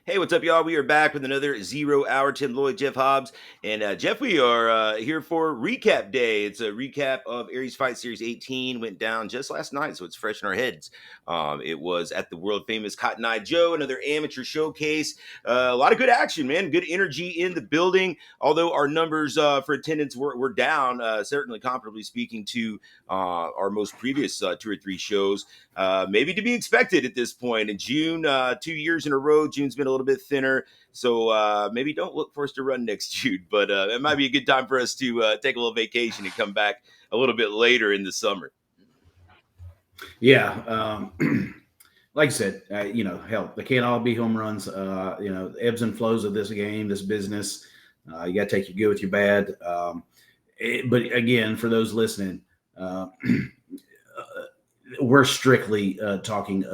Hey, what's up, y'all? We are back with another 0 Hour. Tim Lloyd, Jeff Hobbs. And Jeff, we are here for Recap Day. It's a recap of Aries Fight Series 18. Went down just last night, so it's fresh in our heads. It was at the world famous Cotton Eye Joe, another amateur showcase. A lot of good action, man. Good energy in the building. Although our numbers for attendance were down, certainly comparably speaking to our most previous 2 or 3 shows. Maybe to be expected at this point in June. 2 years in a row, June's been a little bit thinner, so maybe don't look for us to run next June. But it might be a good time for us to take a little vacation and come back a little bit later in the summer. Yeah. Like I said, hell, they can't all be home runs. Ebbs and flows of this game, this business. You got to take your good with your bad. But again, for those listening, we're strictly talking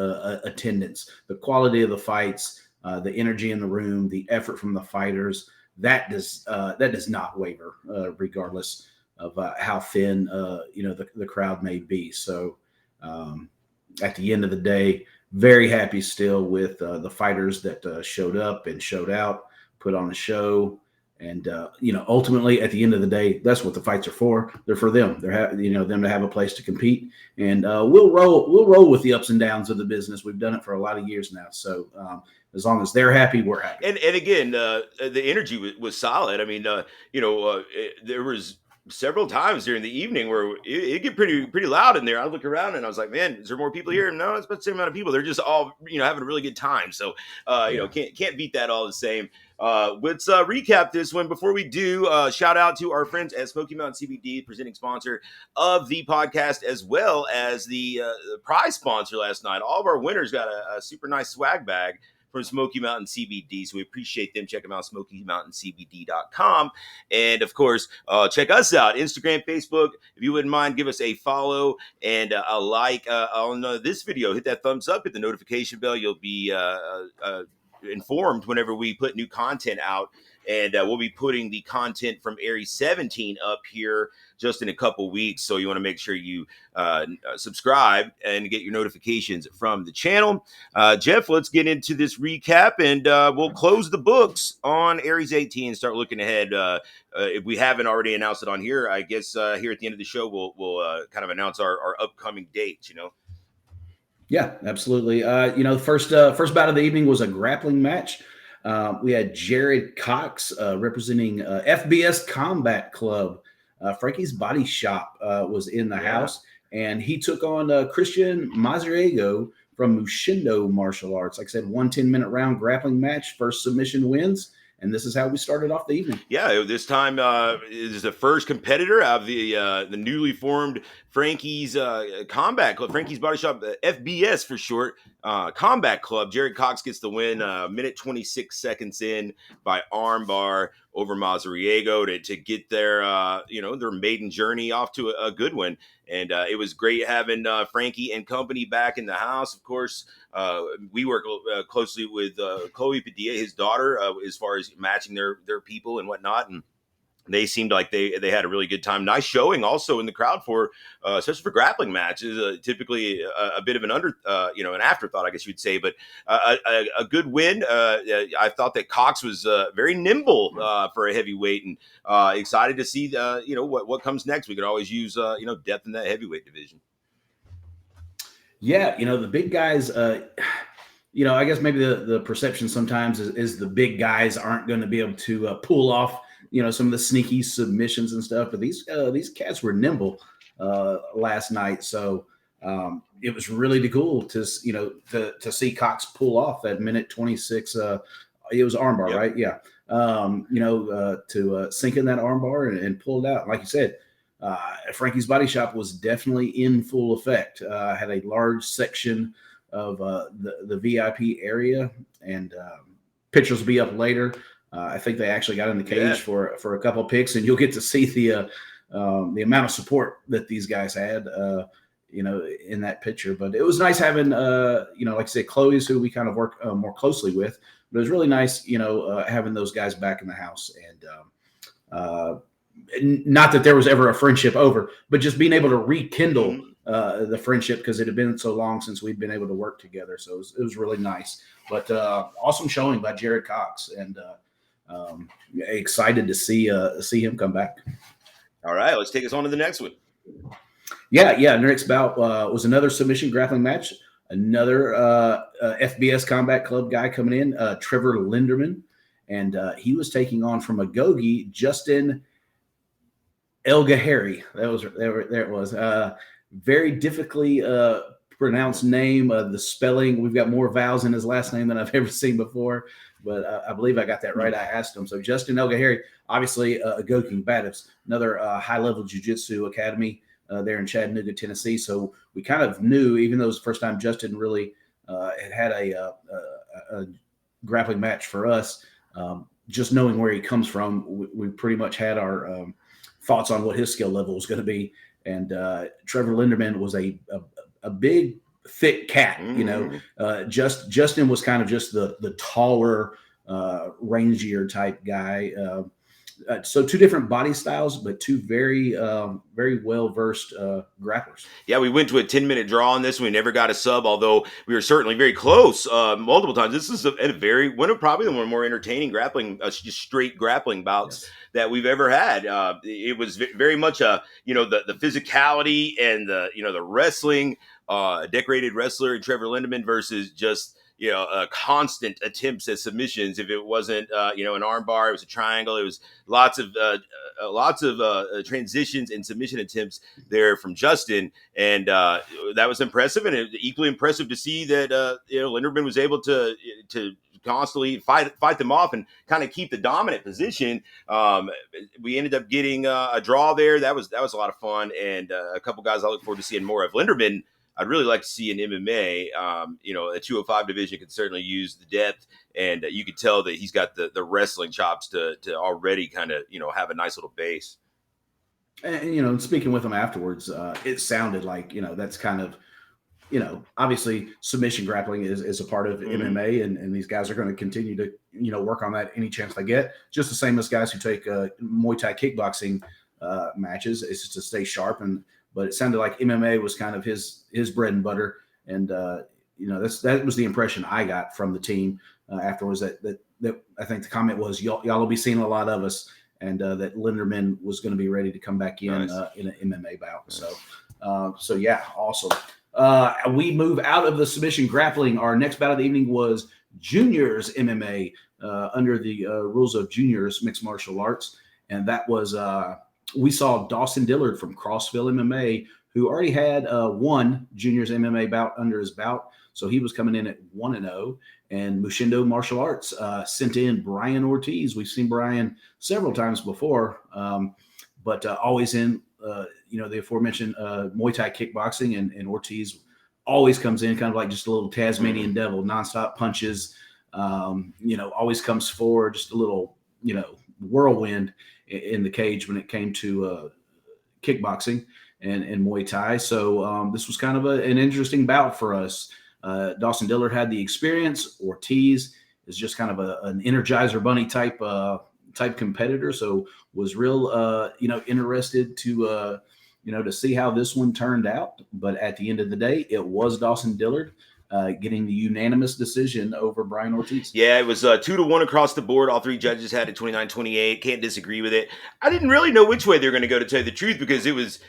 attendance, the quality of the fights, the energy in the room, the effort from the fighters. That does not waver, regardless of how thin the crowd may be. So at the end of the day, very happy still with the fighters that showed up and showed out, put on a show. And ultimately, at the end of the day, that's what the fights are for. They're for them. They're them to have a place to compete. And we'll roll with the ups and downs of the business. We've done it for a lot of years now. So as long as they're happy, we're happy. And again, the energy was solid. I mean, there was several times during the evening where it get pretty loud in there. I look around and I was like, man, is there more people here? No, it's about the same amount of people. They're just all having a really good time. So can't beat that all the same. Let's recap this one. Before we do, shout out to our friends at Smoky Mountain CBD, presenting sponsor of the podcast, as well as the prize sponsor last night. All of our winners got a super nice swag bag from Smoky Mountain CBD. So we appreciate them. Check them out, SmokyMountainCBD.com. And of course, check us out, Instagram, Facebook. If you wouldn't mind, give us a follow and a like on this video. Hit that thumbs up, hit the notification bell. You'll be informed whenever we put new content out. And we'll be putting the content from Aries 17 up here just in a couple weeks. So you want to make sure you subscribe and get your notifications from the channel. Jeff, let's get into this recap, and we'll close the books on Aries 18 and start looking ahead. If we haven't already announced it on here, I guess here at the end of the show, we'll kind of announce our upcoming dates, Yeah, absolutely. First bout of the evening was a grappling match. We had Jared Cox representing FBS Combat Club. Frankie's Body Shop was in the house, and he took on Christian Mazariego from Mushindo Martial Arts. Like I said, 10-minute round grappling match. First submission wins. And this is how we started off the evening. Yeah, this time is the first competitor out of the newly formed Frankie's Combat Club, Frankie's Body Shop, FBS for short, Combat Club. Jared Cox gets the win, minute 26 seconds in by armbar over Mazariego to get their their maiden journey off to a good one. And it was great having Frankie and company back in the house. Of course, we work closely with Chloe Padilla, his daughter, as far as matching their people and whatnot. And they seemed like they had a really good time. Nice showing also in the crowd for, especially for grappling matches. Typically a bit of an an afterthought, I guess you'd say, but a good win. I thought that Cox was very nimble for a heavyweight, and excited to see what comes next. We could always use depth in that heavyweight division. Yeah, the big guys. I guess maybe the perception sometimes is the big guys aren't going to be able to pull off some of the sneaky submissions and stuff, but these cats were nimble last night. So it was really cool to see Cox pull off that minute 26. It was armbar, yep. Right? Yeah. To sink in that armbar and pull it out. Like you said, Frankie's Body Shop was definitely in full effect. Had a large section of the VIP area, and pictures will be up later. I think they actually got in the Yeah. cage for a couple of picks, and you'll get to see the amount of support that these guys had. In that picture. But it was nice having, like I said, Chloe's who we kind of work more closely with. But it was really nice, having those guys back in the house. And not that there was ever a friendship over, but just being able to rekindle Mhm. the friendship because it had been so long since we'd been able to work together. So it was really nice. But awesome showing by Jared Cox, and excited to see him come back. All right, let's take us on to the next one. Yeah. Next bout was another submission grappling match. Another FBS Combat Club guy coming in, Trevor Linderman, and he was taking on from Agogi Justin Elgahari. There it was. Very difficultly pronounced name. The spelling, we've got more vowels in his last name than I've ever seen before, but I believe I got that right. I asked him. So Justin Elgahari, obviously a Goku Baptist, another high level jiu-jitsu academy there in Chattanooga, Tennessee. So we kind of knew, even though it was the first time Justin really had a grappling match for us, just knowing where he comes from, we pretty much had our thoughts on what his skill level was going to be. And Trevor Linderman was a big, thick cat. Mm. Justin was kind of just the taller, rangier type guy. So two different body styles, but two very well versed grapplers. Yeah, we went to a 10-minute draw on this. We never got a sub, although we were certainly very close multiple times. This is a very one of probably the one more entertaining grappling, just straight grappling bouts Yes. that we've ever had. It was very much the physicality and the wrestling, decorated wrestler and Trevor Lindemann versus just constant attempts at submissions. If it wasn't an armbar, it was a triangle. It was lots of transitions and submission attempts there from Justin, and that was impressive, and it was equally impressive to see that Linderman was able to constantly fight them off and kind of keep the dominant position. We ended up getting a draw there. That was a lot of fun, and a couple guys I look forward to seeing more of. Linderman, I'd really like to see in MMA. A 205 division could certainly use the depth, and you could tell that he's got the wrestling chops to already kind of have a nice little base. And speaking with him afterwards, it sounded like that's kind of obviously submission grappling is a part of Mm-hmm. MMA, and these guys are going to continue to work on that any chance they get. Just the same as guys who take Muay Thai kickboxing matches, is to stay sharp. But it sounded like MMA was kind of his bread and butter, and that was the impression I got from the team afterwards. That I think the comment was y'all will be seeing a lot of us, and that Linderman was going to be ready to come back Nice. in an MMA bout. Nice. So yeah, awesome. We move out of the submission grappling. Our next bout of the evening was juniors MMA under the rules of juniors mixed martial arts, and that was we saw Dawson Dillard from Crossville MMA, who already had one juniors MMA bout under his belt, so he was coming in at 1-0. And Mushindo Martial Arts sent in Brian Ortiz. We've seen Brian several times before, but always in the aforementioned Muay Thai kickboxing, and Ortiz always comes in kind of like just a little Tasmanian devil, nonstop punches. Always comes forward, just a little whirlwind in the cage when it came to kickboxing and Muay Thai. So this was kind of an interesting bout for us. Dawson Dillard had the experience. Ortiz is just kind of an Energizer Bunny type competitor. So was real interested to see how this one turned out. But at the end of the day, it was Dawson Dillard getting the unanimous decision over Brian Ortiz. Yeah, it was 2-1 across the board. All three judges had it 29-28. Can't disagree with it. I didn't really know which way they were going to go, to tell you the truth, because it was,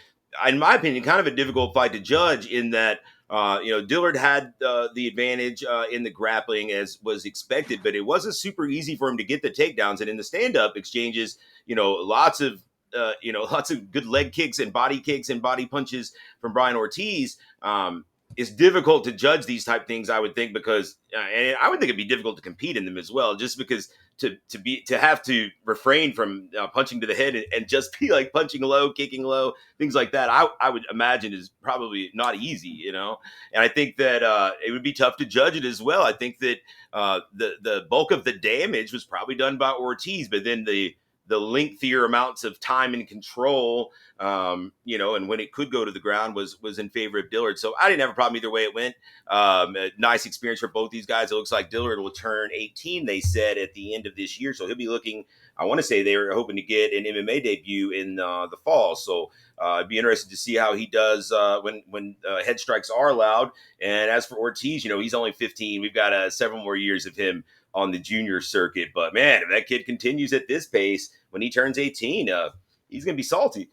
in my opinion, kind of a difficult fight to judge, in that Dillard had the advantage in the grappling, as was expected, but it wasn't super easy for him to get the takedowns. And in the stand-up exchanges, lots of good leg kicks and body punches from Brian Ortiz. it's difficult to judge these type things, I would think, because and I would think it'd be difficult to compete in them as well, just because to have to refrain from punching to the head and just be like punching low, kicking low, things like that. I would imagine is probably not easy, you know. And I think that it would be tough to judge it as well. I think that the bulk of the damage was probably done by Ortiz, but then the lengthier amounts of time and control, you know, and when it could go to the ground was in favor of Dillard. So I didn't have a problem either way it went. A nice experience for both these guys. It looks like Dillard will turn 18, they said, at the end of this year. So he'll be looking, I want to say they were hoping to get an MMA debut in the fall. So it'd be interesting to see how he does when head strikes are allowed. And as for Ortiz, you know, he's only 15. We've got several more years of him on the junior circuit. But man, if that kid continues at this pace when he turns 18, he's going to be salty.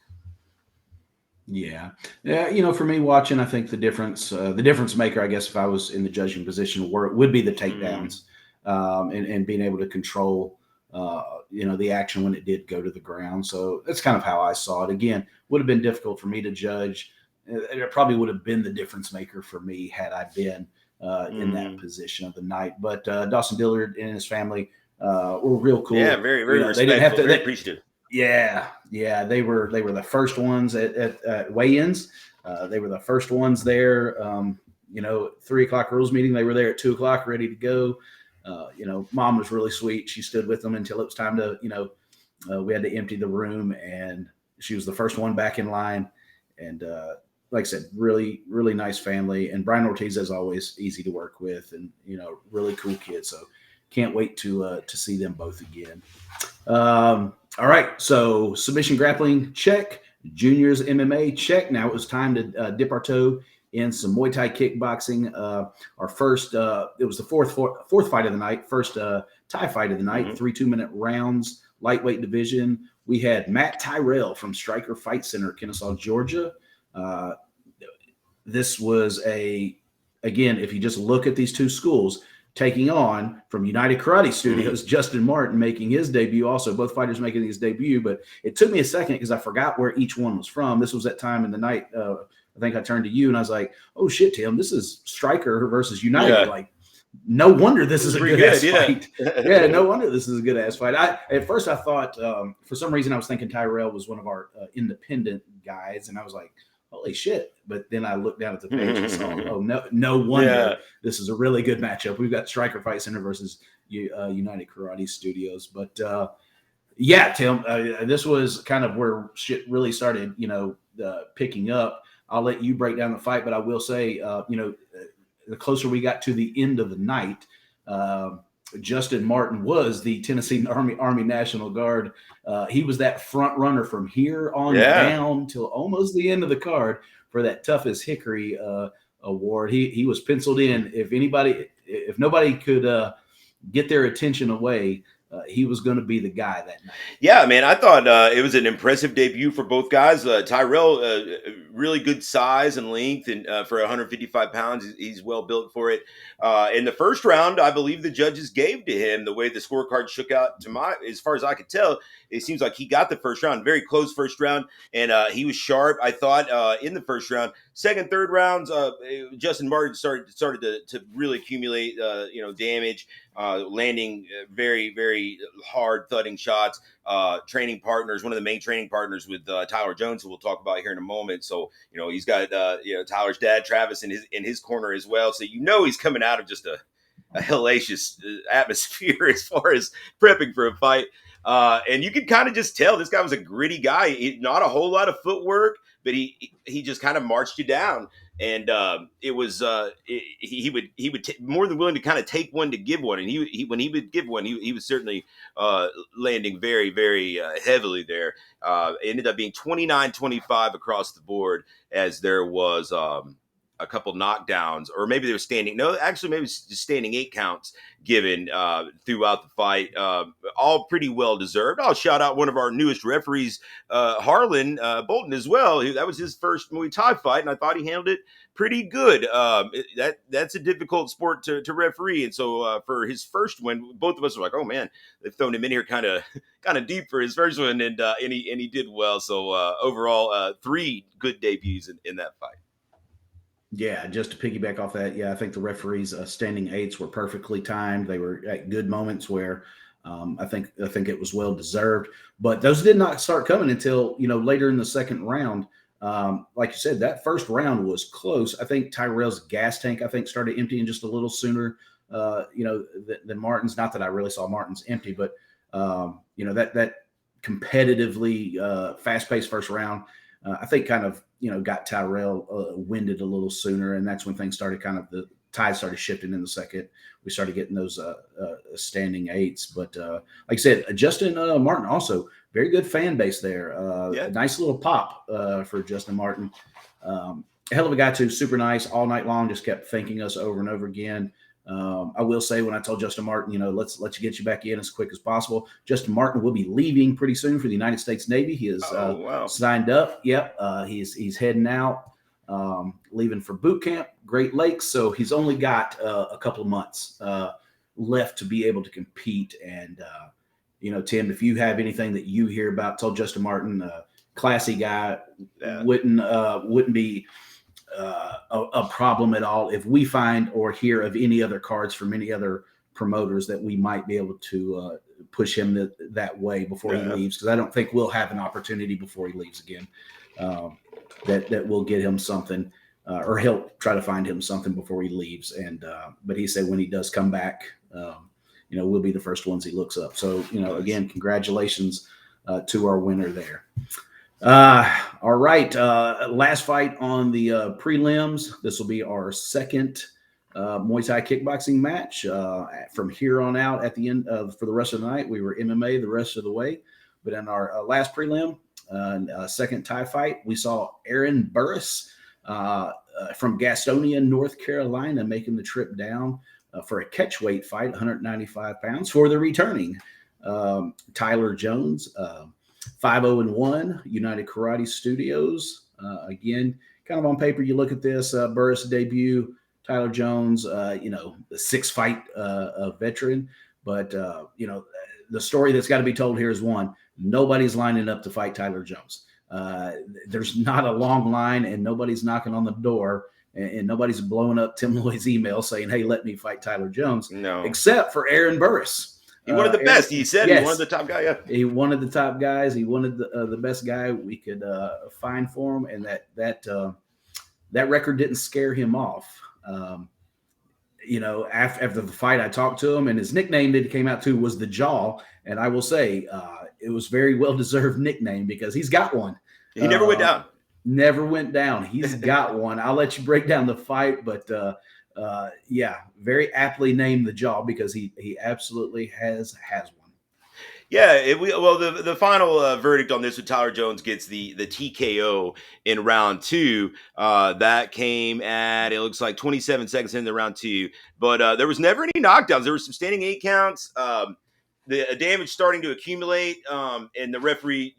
Yeah, yeah. You know, for me watching, I think the difference maker, I guess, if I was in the judging position, where it would be the Mm, takedowns, and being able to control, the action when it did go to the ground. So that's kind of how I saw it. Again, would have been difficult for me to judge. It probably would have been the difference maker for me had I been in that mm. position of the night. But Dawson Dillard and his family were real Yeah, cool. very, You very know, they didn't have respectful, to. very appreciative. Yeah, yeah, they were the first ones at weigh-ins. They were the first ones there. 3 o'clock rules meeting. They were there at 2 o'clock, ready to go. Mom was really sweet. She stood with them until it was time to, we had to empty the room, and she was the first one back in line. And like I said, really, really nice family. And Brian Ortiz, as always, easy to work with, and really cool kid. So can't wait to see them both again. All right, so submission grappling check, juniors MMA check. Now it was time to dip our toe in some Muay Thai kickboxing. Our first, it was the fourth fight of the night, first Thai fight of the night, Hmm. 3 2-minute rounds, lightweight division. We had Matt Tyrell from Striker Fight Center, Kennesaw, Georgia. Uh, this was again, if you just look at these two schools, taking on from United Karate Hmm. Studios, Justin Martin making his debut. Also, both fighters making his debut, but it took me a second because I forgot where each one was from. This was that time in the night. I think I turned to you and I was like, "Oh shit, Tim! This is Striker versus United." Yeah, Like, no wonder it this is was a pretty good good. ass Yeah. fight. Yeah, no wonder this is a good ass fight. At first I thought, for some reason I was thinking Tyrell was one of our independent guys, and I was like, holy shit. But then I looked down at the page and saw, oh, no Yeah. wonder this is a really good matchup. We've got Striker Fight Center versus United Karate Studios. But yeah, Tim, this was kind of where shit really started, picking up. I'll let you break down the fight, but I will say, the closer we got to the end of the night, uh, Justin Martin was the Tennessee Army National Guard. He was that front runner from here on Yeah. down till almost the end of the card for that toughest Hickory award. He was penciled in. If nobody could get their attention away, he was going to be the guy that night. Yeah, man, I thought it was an impressive debut for both guys. Tyrell, really good size and length, and for 155 pounds, he's well built for it. In the first round, I believe the judges gave to him the way the scorecard shook out. As far as I could tell, it seems like he got the first round, very close first round, and he was sharp. I thought in the first round, second, third rounds, Justin Martin started to really accumulate, damage, landing very, very hard thudding shots. Training partners, one of the main training partners with Tyler Jones, who we'll talk about here in a moment. So he's got Tyler's dad Travis in his corner as well. So he's coming out of just a hellacious atmosphere as far as prepping for a fight. And you could kind of just tell this guy was a gritty guy. Not a whole lot of footwork, but he just kind of marched you down. And it was he would more than willing to kind of take one to give one. And he when he would give one, he was certainly landing very, very heavily there. It ended up being 29-25 across the board, as there was a couple knockdowns, or maybe they were standing. No, actually, maybe it's just standing 8 counts given throughout the fight. All pretty well deserved. I'll shout out one of our newest referees, Harlan Bolton, as well. That was his first Muay Thai fight, and I thought he handled it pretty good. That's a difficult sport to referee, and so for his first win, both of us were like, "Oh man, they've thrown him in here kind of deep for his first one," and he did well. So overall, 3 good debuts in that fight. Yeah, just to piggyback off that, yeah, I think the referees' standing eights were perfectly timed. They were at good moments where I think it was well deserved. But those did not start coming until later in the second round. Like you said, that first round was close. I think Tyrell's gas tank started emptying just a little sooner, than Martin's. Not that I really saw Martin's empty, but that competitively fast paced first round I think kind of got Tyrell winded a little sooner, and that's when things started the tide started shifting in the second. We started getting those standing eights, but like I said, Justin Martin also very good fan base there. Yeah. A nice little pop for Justin Martin. A hell of a guy too, super nice all night long. Just kept thanking us over and over again. I will say when I told Justin Martin, let's get you back in as quick as possible. Justin Martin will be leaving pretty soon for the United States Navy. He is Oh wow. signed up. Yep, he's heading out, leaving for boot camp, Great Lakes. So he's only got a couple of months left to be able to compete. And Tim, if you have anything that you hear about, told Justin Martin, classy guy, Yeah. wouldn't be a problem at all if we find or hear of any other cards from any other promoters that we might be able to push him that way before he Yeah. leaves, because I don't think we'll have an opportunity before he leaves again that will get him something or he'll try to find him something before he leaves. And but he said when he does come back, we'll be the first ones he looks up. So Nice. again, congratulations to our winner there. All right. Last fight on the prelims. This will be our second Muay Thai kickboxing match. From here on out, at the end of for the rest of the night, we were MMA the rest of the way. But in our last prelim, second Thai fight, we saw Aaron Burris from Gastonia, North Carolina, making the trip down for a catchweight fight, 195 pounds, for the returning Tyler Jones. 5-0-1, United Karate Studios. Again, kind of on paper, you look at this Burris debut, Tyler Jones, the six-fight veteran. But, the story that's got to be told here is one, nobody's lining up to fight Tyler Jones. There's not a long line, and nobody's knocking on the door, and nobody's blowing up Tim Lloyd's email saying, hey, let me fight Tyler Jones, No. except for Aaron Burris. He wanted the Aaron, best. He said he wanted yes, the top guy. Yeah. he wanted the top guys. He wanted the best guy we could find for him, and that record didn't scare him off. After the fight, I talked to him, and his nickname that he came out to was the Jaw, and I will say it was very well deserved nickname because he's got one. He never went Uh, down. Never went down. He's got one. I'll let you break down the fight, but yeah, very aptly named the Jaw because he absolutely has one. Yeah, well, the final verdict on this, with Tyler Jones gets the TKO in round two. That came at, it looks like, 27 seconds into round two, but there was never any knockdowns. There were some standing eight counts. The damage starting to accumulate, and the referee,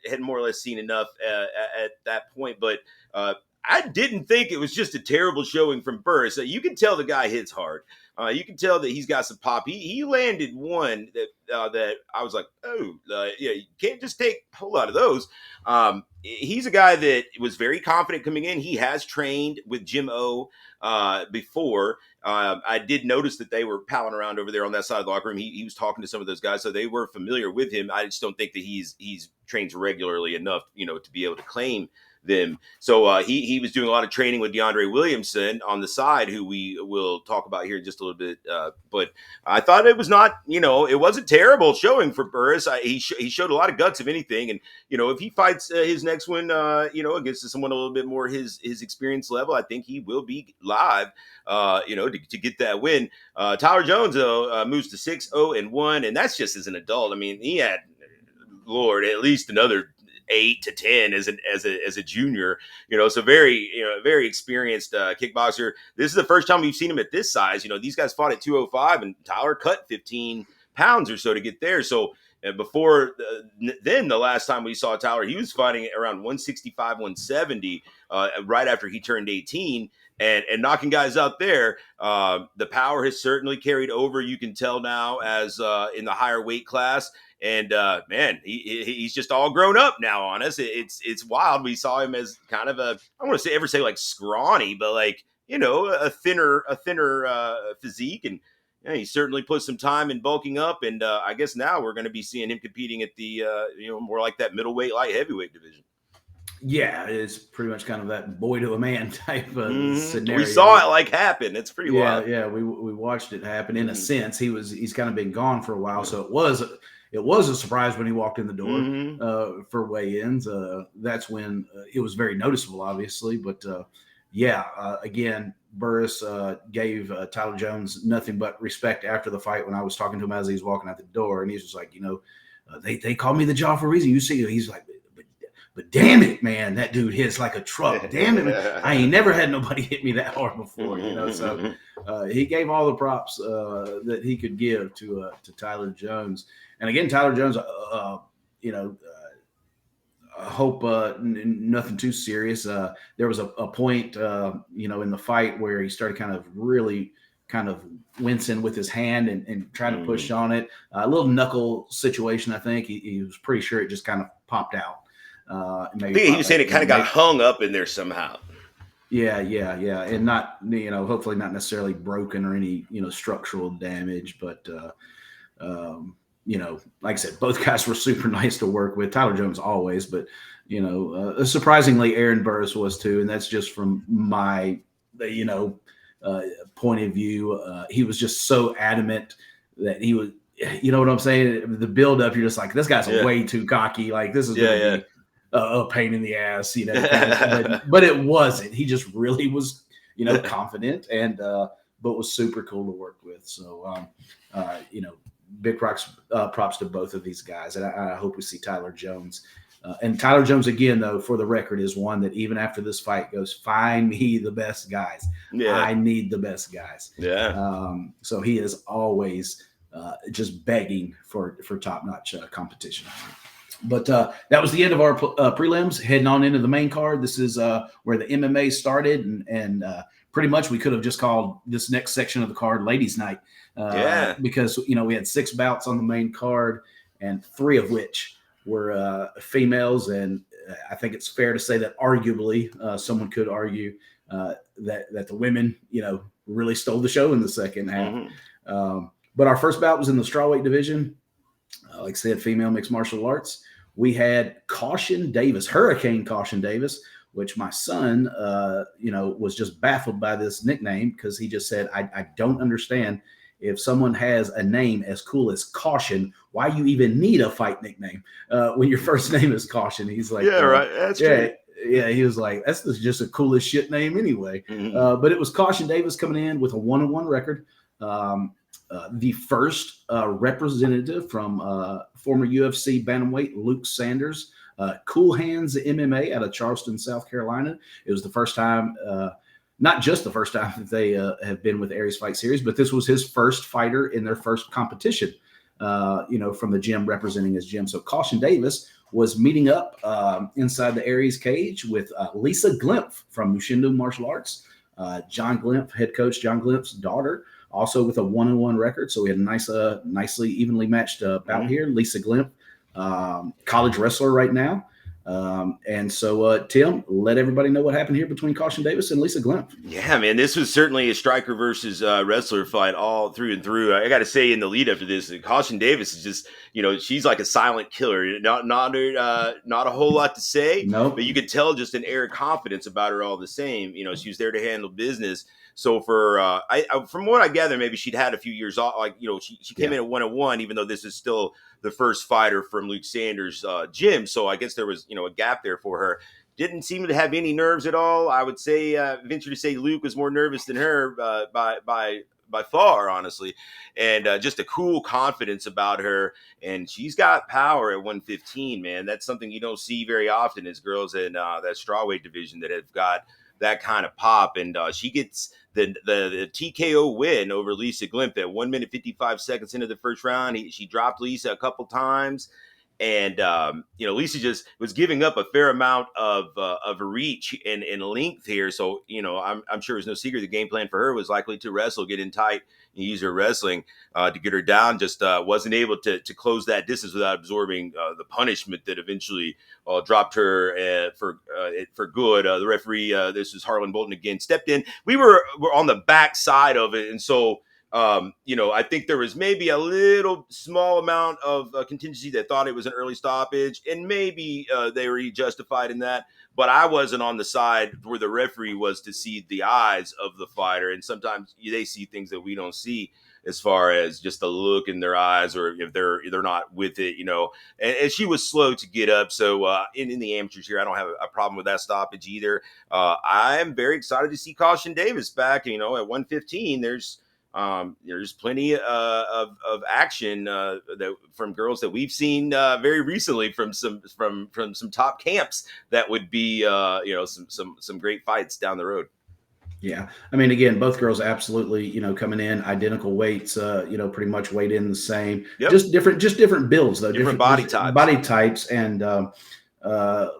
had more or less seen enough at that point. But I didn't think it was just a terrible showing from Burris. You can tell the guy hits hard. You can tell that he's got some pop. He landed one that I was like, oh, yeah, you can't just take a whole lot of those. He's a guy that was very confident coming in. He has trained with Jim O before. I did notice that they were palling around over there on that side of the locker room. He was talking to some of those guys, so they were familiar with him. I just don't think that he's trained regularly enough, to be able to claim them. So he was doing a lot of training with DeAndre Williamson on the side, who we will talk about here in just a little bit. But I thought it was not, it wasn't terrible showing for Burris. He showed a lot of guts, if anything. And, if he fights his next one, against someone a little bit more his experience level, I think he will be live, to get that win. Tyler Jones, though, moves to 6-0-1, and that's just as an adult. I mean, he had, Lord, at least another 8 to 10 as a junior, so very experienced kickboxer. This is the first time we've seen him at this size. These guys fought at 205, and Tyler cut 15 pounds or so to get there. So before then, the last time we saw Tyler, he was fighting around 165, 170, right after he turned 18. and knocking guys out there. The power has certainly carried over. You can tell now as in the higher weight class. And man, he's just all grown up now on us. It's wild. We saw him as kind of a, I don't want to say ever say like scrawny, but like, you know, a thinner physique, and yeah, he certainly put some time in bulking up. And I guess now we're going to be seeing him competing at the more like that middleweight, light heavyweight division. Yeah, it's pretty much kind of that boy to a man type of We saw scenario. it like happen. It's pretty Yeah, wild. yeah, we watched it happen. In a Mm-hmm. sense, he's kind of been gone for a while, so it was a surprise when he walked in the door Mm-hmm. for weigh-ins. That's when it was very noticeable, obviously. But yeah, again, Burris gave Tyler Jones nothing but respect after the fight when I was talking to him as he was walking out the door, and he's just like, they called me the Jaw for a reason. You see, he's like, but damn it, man, that dude hits like a truck. Damn it, man. I ain't never had nobody hit me that hard before. So he gave all the props that he could give to Tyler Jones. And again, Tyler Jones, you know, I hope nothing too serious. There was a point, in the fight where he started kind of really kind of wincing with his hand and trying to push on it. A little knuckle situation, I think. He was pretty sure it just kind of popped out. I Maybe think he popped was saying back it kind of in. got hung up in there somehow. Yeah, and not hopefully not necessarily broken or any structural damage, but like I said, both guys were super nice to work with. Tyler Jones always, but surprisingly, Aaron Burris was too, and that's just from my uh, point of view. He was just so adamant that he was. You know what I'm saying? The build up, you're just like, this guy's Yeah, way too cocky. Like this is going yeah, to yeah. be a pain in the ass, kind of. But it wasn't. He just really was, confident and but was super cool to work with. So big props to both of these guys, and I hope we see Tyler Jones. And Tyler Jones, again, though, for the record, is one that even after this fight goes, find me the best guys. Yeah, I need the best guys. yeah. So he is always just begging for top notch competition. But that was the end of our prelims. Heading on into the main card. This is where the MMA started, and pretty much we could have just called this next section of the card "Ladies' Night" Yeah. because we had 6 bouts on the main card, and 3 of which were females. And I think it's fair to say that arguably someone could argue that the women, really stole the show in the second half. Mm-hmm. But our first bout was in the strawweight division. Like I said, female mixed martial arts. We had Caution Davis, Hurricane Caution Davis, which my son, was just baffled by this nickname because he just said, I don't understand if someone has a name as cool as Caution, why you even need a fight nickname when your first name is Caution. He's like, Yeah, right. That's yeah, true. yeah. He was like, that's just a coolest shit name anyway. Mm-hmm. But it was Caution Davis coming in with a 1-1 record. The first representative from former UFC bantamweight Luke Sanders, Cool Hands MMA out of Charleston, South Carolina. It was the first time, not just the first time that they have been with Aries Fight Series, but this was his first fighter in their first competition, from the gym representing his gym. So Caution Davis was meeting up inside the Aries cage with Lisa Glimpf from Mushindo Martial Arts, John Glimpf, head coach John Glimpf's daughter, also with a 1-1 record. So we had a nicely evenly matched bout here. Lisa Glimpf, college wrestler right now. And so, Tim, let everybody know what happened here between Caution Davis and Lisa Glimpf. Yeah, man, this was certainly a striker versus wrestler fight all through and through. I got to say, in the lead up to this, Caution Davis is just, she's like a silent killer. Not a whole lot to say, Nope. but you could tell just an air of confidence about her all the same. She was there to handle business. So for from what I gather, maybe she'd had a few years off. Like she came in at 1-1, even though this is still the first fighter from Luke Sanders' gym. So I guess there was a gap there for her. Didn't seem to have any nerves at all. I would say, venture to say, Luke was more nervous than her by far, honestly, and just a cool confidence about her. And she's got power at 115, man. That's something you don't see very often as girls in that strawweight division that have got that kind of pop. And she gets the TKO win over Lisa Glimpf at 1 minute 55 seconds into the first round. She dropped Lisa a couple times. and Lisa just was giving up a fair amount of reach and length here. So I'm sure it's no secret the game plan for her was likely to wrestle, get in tight, and use her wrestling to get her down. Just wasn't able to close that distance without absorbing the punishment that eventually dropped her for good. The referee, this was Harlan Bolton again, stepped in. Were on the back side of it, and so I think there was maybe a little small amount of contingency that thought it was an early stoppage, and maybe they were justified in that. But I wasn't on the side where the referee was to see the eyes of the fighter, and sometimes they see things that we don't see, as far as just the look in their eyes, or if they're not with it. And she was slow to get up. So in the amateurs here, I don't have a problem with that stoppage either. I'm very excited to see Caution Davis back. At 115, there's plenty of action that from girls that we've seen very recently from some top camps that would be some great fights down the road. Yeah, I mean, again, both girls absolutely, coming in identical weights, pretty much weighed in the same, Yep, just different builds though, different different body just types. body types, and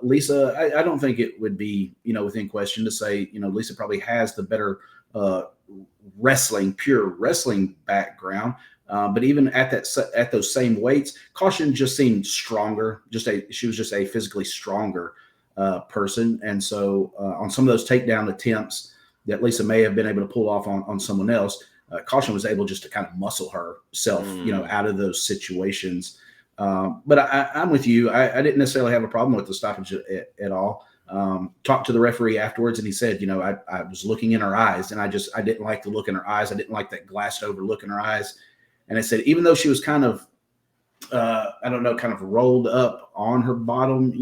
Lisa, I don't think it would be, within question to say, Lisa probably has the better uh, pure wrestling background. But even at those same weights, Caution just seemed stronger. She was just a physically stronger person, and so on some of those takedown attempts that Lisa may have been able to pull off on someone else, Caution was able just to kind of muscle herself, Mm. out of those situations. But I'm with you. I didn't necessarily have a problem with the stoppage at all. Talked to the referee afterwards, and he said, I was looking in her eyes, and I didn't like the look in her eyes. I didn't like that glassed over look in her eyes. And I said, even though she was kind of, I don't know, kind of rolled up on her bottom,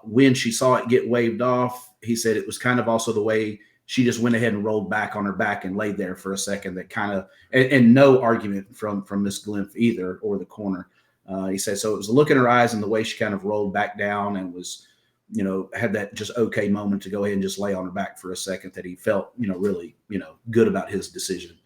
when she saw it get waved off, he said it was kind of also the way she just went ahead and rolled back on her back and laid there for a second. That kind of, and no argument from Miss Glimpf either, or the corner. He said so. It was the look in her eyes and the way she kind of rolled back down and was, had that just okay moment to go ahead and just lay on her back for a second, that he felt, really, good about his decision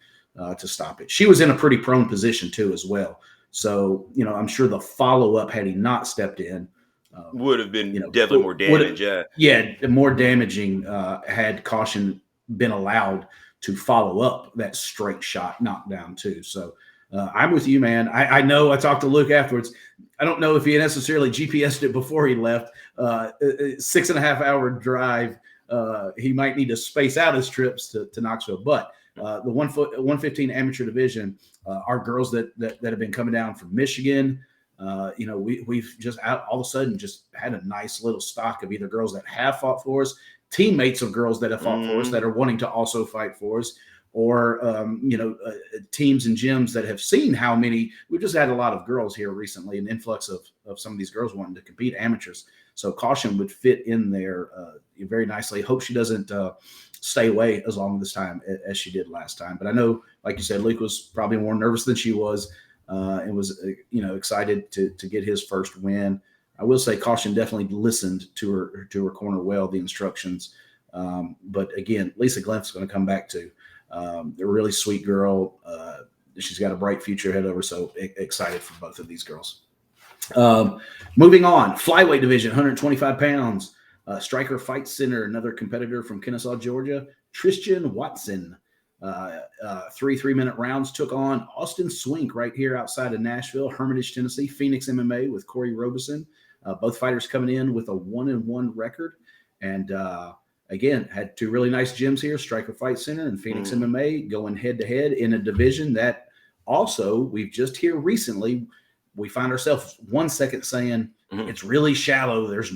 to stop it. She was in a pretty prone position too, as well. So, I'm sure the follow up, had he not stepped in, um, Would have been definitely more would, damage. Yeah. yeah, more damaging had Caution been allowed to follow up that straight shot knockdown too. So I'm with you, man. I know I talked to Luke afterwards. I don't know if he necessarily GPSed it before he left. 6.5 hour drive. He might need to space out his trips to Knoxville, but the 115 amateur division, our girls that have been coming down from Michigan. We've just all of a sudden just had a nice little stock of either girls that have fought for us, teammates of girls that have fought for us that Mm. are wanting to also fight for us, or teams and gyms that have seen how many. We've just had a lot of girls here recently, an influx of some of these girls wanting to compete, amateurs. So Caution would fit in there very nicely. Hope she doesn't stay away as long this time as she did last time. But I know, like you said, Luke was probably more nervous than she was, and was excited to get his first win. I will say Caution definitely listened to her corner well, the instructions. But again, Lisa Glimpf's going to come back to. They're a really sweet girl. She's got a bright future ahead of her, so excited for both of these girls. Moving on, flyweight division, 125 pounds. Striker Fight Center, another competitor from Kennesaw, Georgia, Tristan Watson. 3 3-minute rounds took on Austin Swink right here outside of Nashville, Hermitage, Tennessee. Phoenix MMA with Corey Robeson. Both fighters coming in with a 1-1 record. And again, had two really nice gyms here, Striker Fight Center and Phoenix MMA, going head to head in a division that also we've just here recently. We find ourselves 1 second saying it's really shallow. There's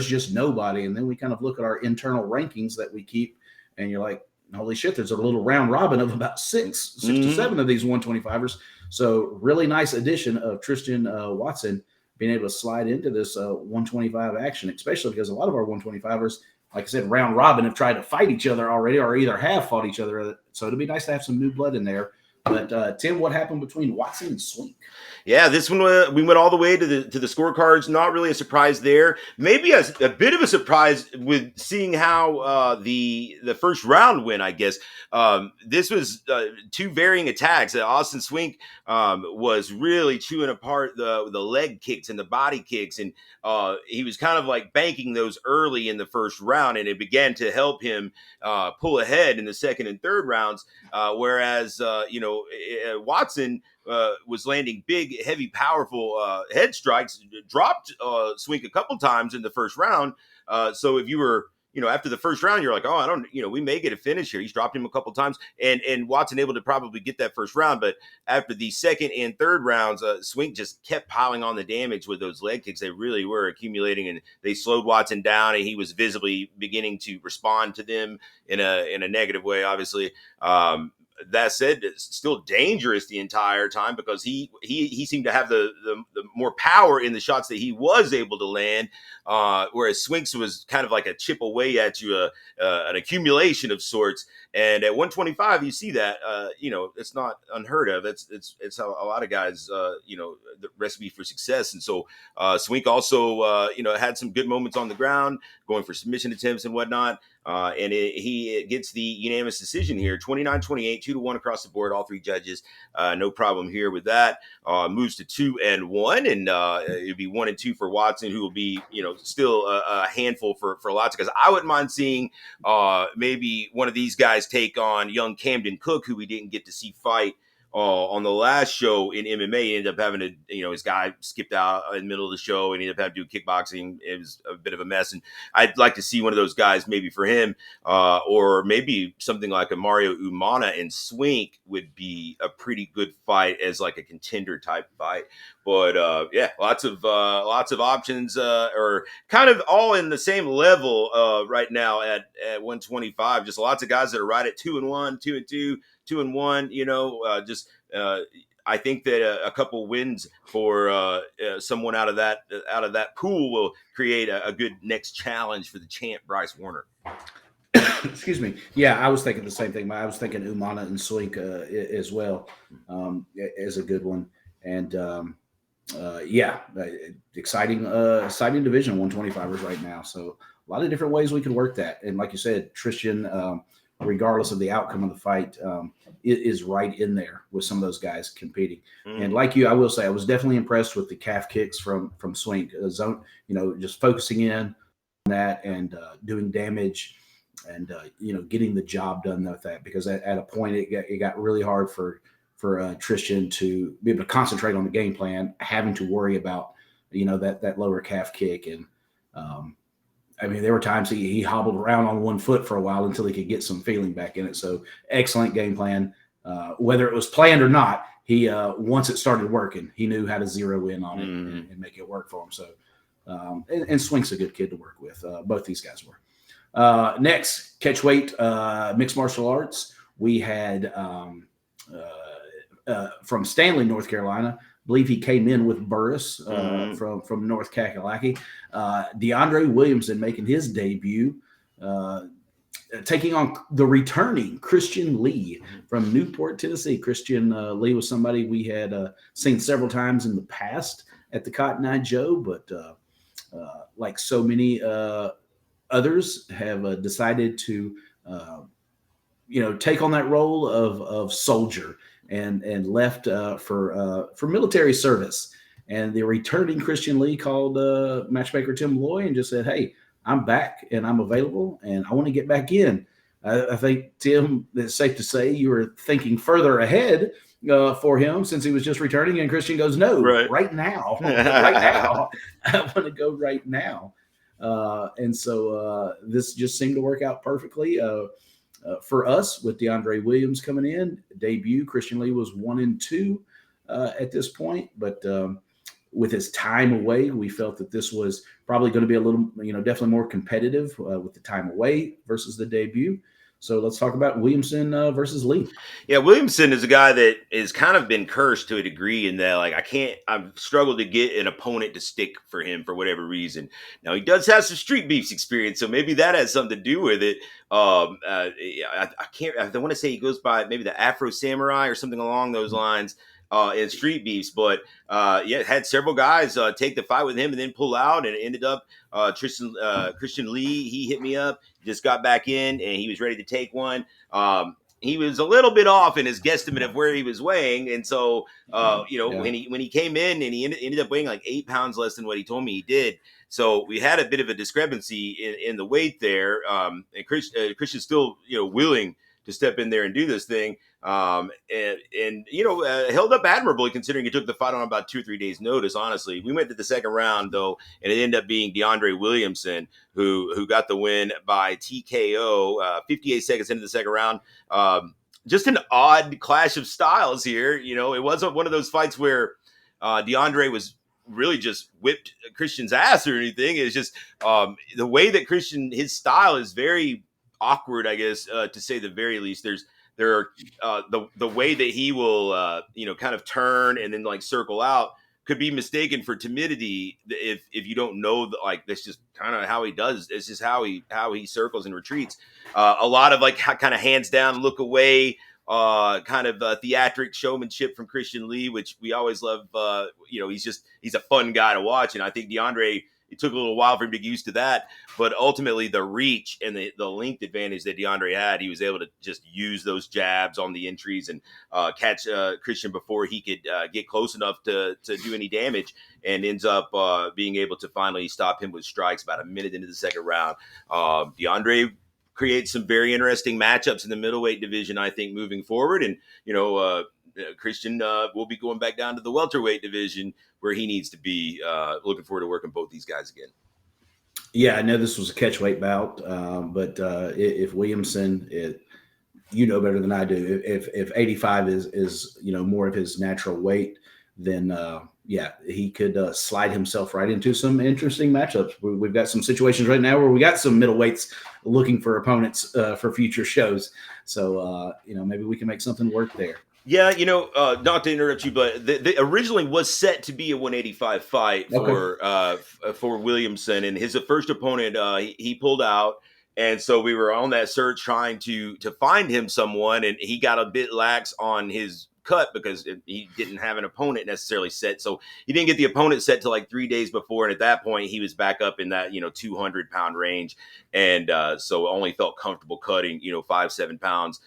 just nobody. And then we kind of look at our internal rankings that we keep, and you're like, holy shit, there's a little round robin of about six to seven of these 125ers. So really nice addition of Tristan Watson being able to slide into this 125 action, especially because a lot of our 125ers, like I said, round robin, have tried to fight each other already, or either have fought each other. So it'd be nice to have some new blood in there But Tim, what happened between Watson and Swink? Yeah, this one we went all the way to the scorecards. Not really a surprise there. Maybe a bit of a surprise with seeing how the first round went. I guess this was two varying attacks. Austin Swink was really chewing apart the leg kicks and the body kicks, and he was kind of like banking those early in the first round, and it began to help him pull ahead in the second and third rounds. Whereas Watson was landing big, heavy, powerful head strikes, dropped Swink a couple times in the first round. So if you were, after the first round, you're like, oh, I don't, we may get a finish here. He's dropped him a couple times, and Watson able to probably get that first round. But after the second and third rounds, Swink just kept piling on the damage with those leg kicks. They really were accumulating, and they slowed Watson down, and he was visibly beginning to respond to them in a negative way, obviously. That said, it's still dangerous the entire time because he seemed to have the more power in the shots that he was able to land, whereas Swinks was kind of like a chip away at you, an accumulation of sorts. And at 125, you see that it's not unheard of. It's how a lot of guys, the recipe for success. And so Swink also had some good moments on the ground, going for submission attempts and whatnot. And he gets the unanimous decision here, 29-28, 2-1 across the board, all three judges. No problem here with that. Moves to 2-1, and it'd be 1-2 for Watson, who will be, still a handful for lots of guys. I wouldn't mind seeing maybe one of these guys take on young Camden Cook, who we didn't get to see fight on the last show in MMA. He ended up having to, his guy skipped out in the middle of the show and he ended up having to do kickboxing. It was a bit of a mess. And I'd like to see one of those guys maybe for him, or maybe something like a Mario Umana and Swink would be a pretty good fight as like a contender type fight. But lots of options, or kind of all in the same level right now at 125. Just lots of guys that are right at 2-1, 2-2. 2-1, I think that a couple wins for someone out of that pool will create a good next challenge for the champ Bryce Warner. Excuse me. Yeah, I was thinking the same thing. I was thinking Umana and Swink as well, as a good one. And exciting division 125ers right now. So a lot of different ways we could work that. And like you said, Tristan, regardless of the outcome of the fight, is right in there with some of those guys competing. And like you, I will say I was definitely impressed with the calf kicks from Swink. Zone, just focusing in on that and doing damage and getting the job done with that, because at a point it got really hard for Tristan to be able to concentrate on the game plan, having to worry about that lower calf kick. And there were times he hobbled around on one foot for a while until he could get some feeling back in it. So excellent game plan. Whether it was planned or not, he once it started working, he knew how to zero in on it and make it work for him. So and Swink's a good kid to work with. Both these guys were. Next, catchweight mixed martial arts. We had from Stanley, North Carolina. I believe he came in with Burris from North Kakalaki. DeAndre Williamson making his debut, taking on the returning Christian Lee from Newport, Tennessee. Christian Lee was somebody we had seen several times in the past at the Cotton Eye Joe, but like so many others have decided to take on that role of soldier and left for military service. And the returning Christian Lee called matchmaker Tim Loy and just said, "Hey, I'm back and I'm available and I want to get back in." I think, Tim, it's safe to say you were thinking further ahead for him since he was just returning. And Christian goes, "No, right now, right now, I want to go right now." And so this just seemed to work out perfectly. For us, with DeAndre Williams coming in, debut, Christian Lee was 1-2 at this point. But with his time away, we felt that this was probably going to be a little, definitely more competitive with the time away versus the debut. So let's talk about Williamson versus Lee. Yeah, Williamson is a guy that has kind of been cursed to a degree in that, like, I've struggled to get an opponent to stick for him for whatever reason. Now, he does have some street beefs experience, so maybe that has something to do with it. I can't, I want to say he goes by maybe the Afro Samurai or something along those lines in street beefs, but yeah, had several guys take the fight with him and then pull out, and it ended up Christian Lee, he hit me up, just got back in, and he was ready to take one. He was a little bit off in his guesstimate of where he was weighing, and so Yeah. when he came in and he ended up weighing like 8 pounds less than what he told me he did. So we had a bit of a discrepancy in the weight there, and Christian's still willing to step in there and do this thing, and held up admirably considering he took the fight on about 2 or 3 days notice. Honestly, we went to the second round though, and it ended up being DeAndre Williamson who got the win by TKO 58 seconds into the second round. Just an odd clash of styles here. It wasn't one of those fights where DeAndre was really just whipped Christian's ass or anything. It's just the way that his style is very awkward, I guess, to say the very least. There are the way that he will kind of turn and then like circle out could be mistaken for timidity if you don't know that, like, that's just kind of how he does. It's just how he circles and retreats. A lot of like kind of hands down, look away, kind of theatric showmanship from Christian Lee, which we always love. He's a fun guy to watch, and I think DeAndre. It took a little while for him to get used to that, but ultimately the reach and the length advantage that DeAndre had, he was able to just use those jabs on the entries and catch Christian before he could get close enough to do any damage, and ends up being able to finally stop him with strikes about a minute into the second round. DeAndre creates some very interesting matchups in the middleweight division, I think, moving forward. And, Christian will be going back down to the welterweight division where he needs to be. Looking forward to working both these guys again. Yeah, I know this was a catchweight bout, but if Williamson, you know better than I do. If 85 is more of his natural weight, then yeah, he could slide himself right into some interesting matchups. We've got some situations right now where we got some middleweights looking for opponents for future shows. So maybe we can make something work there. Yeah, not to interrupt you, but the originally was set to be a 185 fight Okay. for Williamson, and his first opponent he pulled out, and so we were on that search trying to find him someone, and he got a bit lax on his cut because he didn't have an opponent necessarily set, so he didn't get the opponent set till like 3 days before, and at that point he was back up in that 200-pound range, and so only felt comfortable cutting 5-7 pounds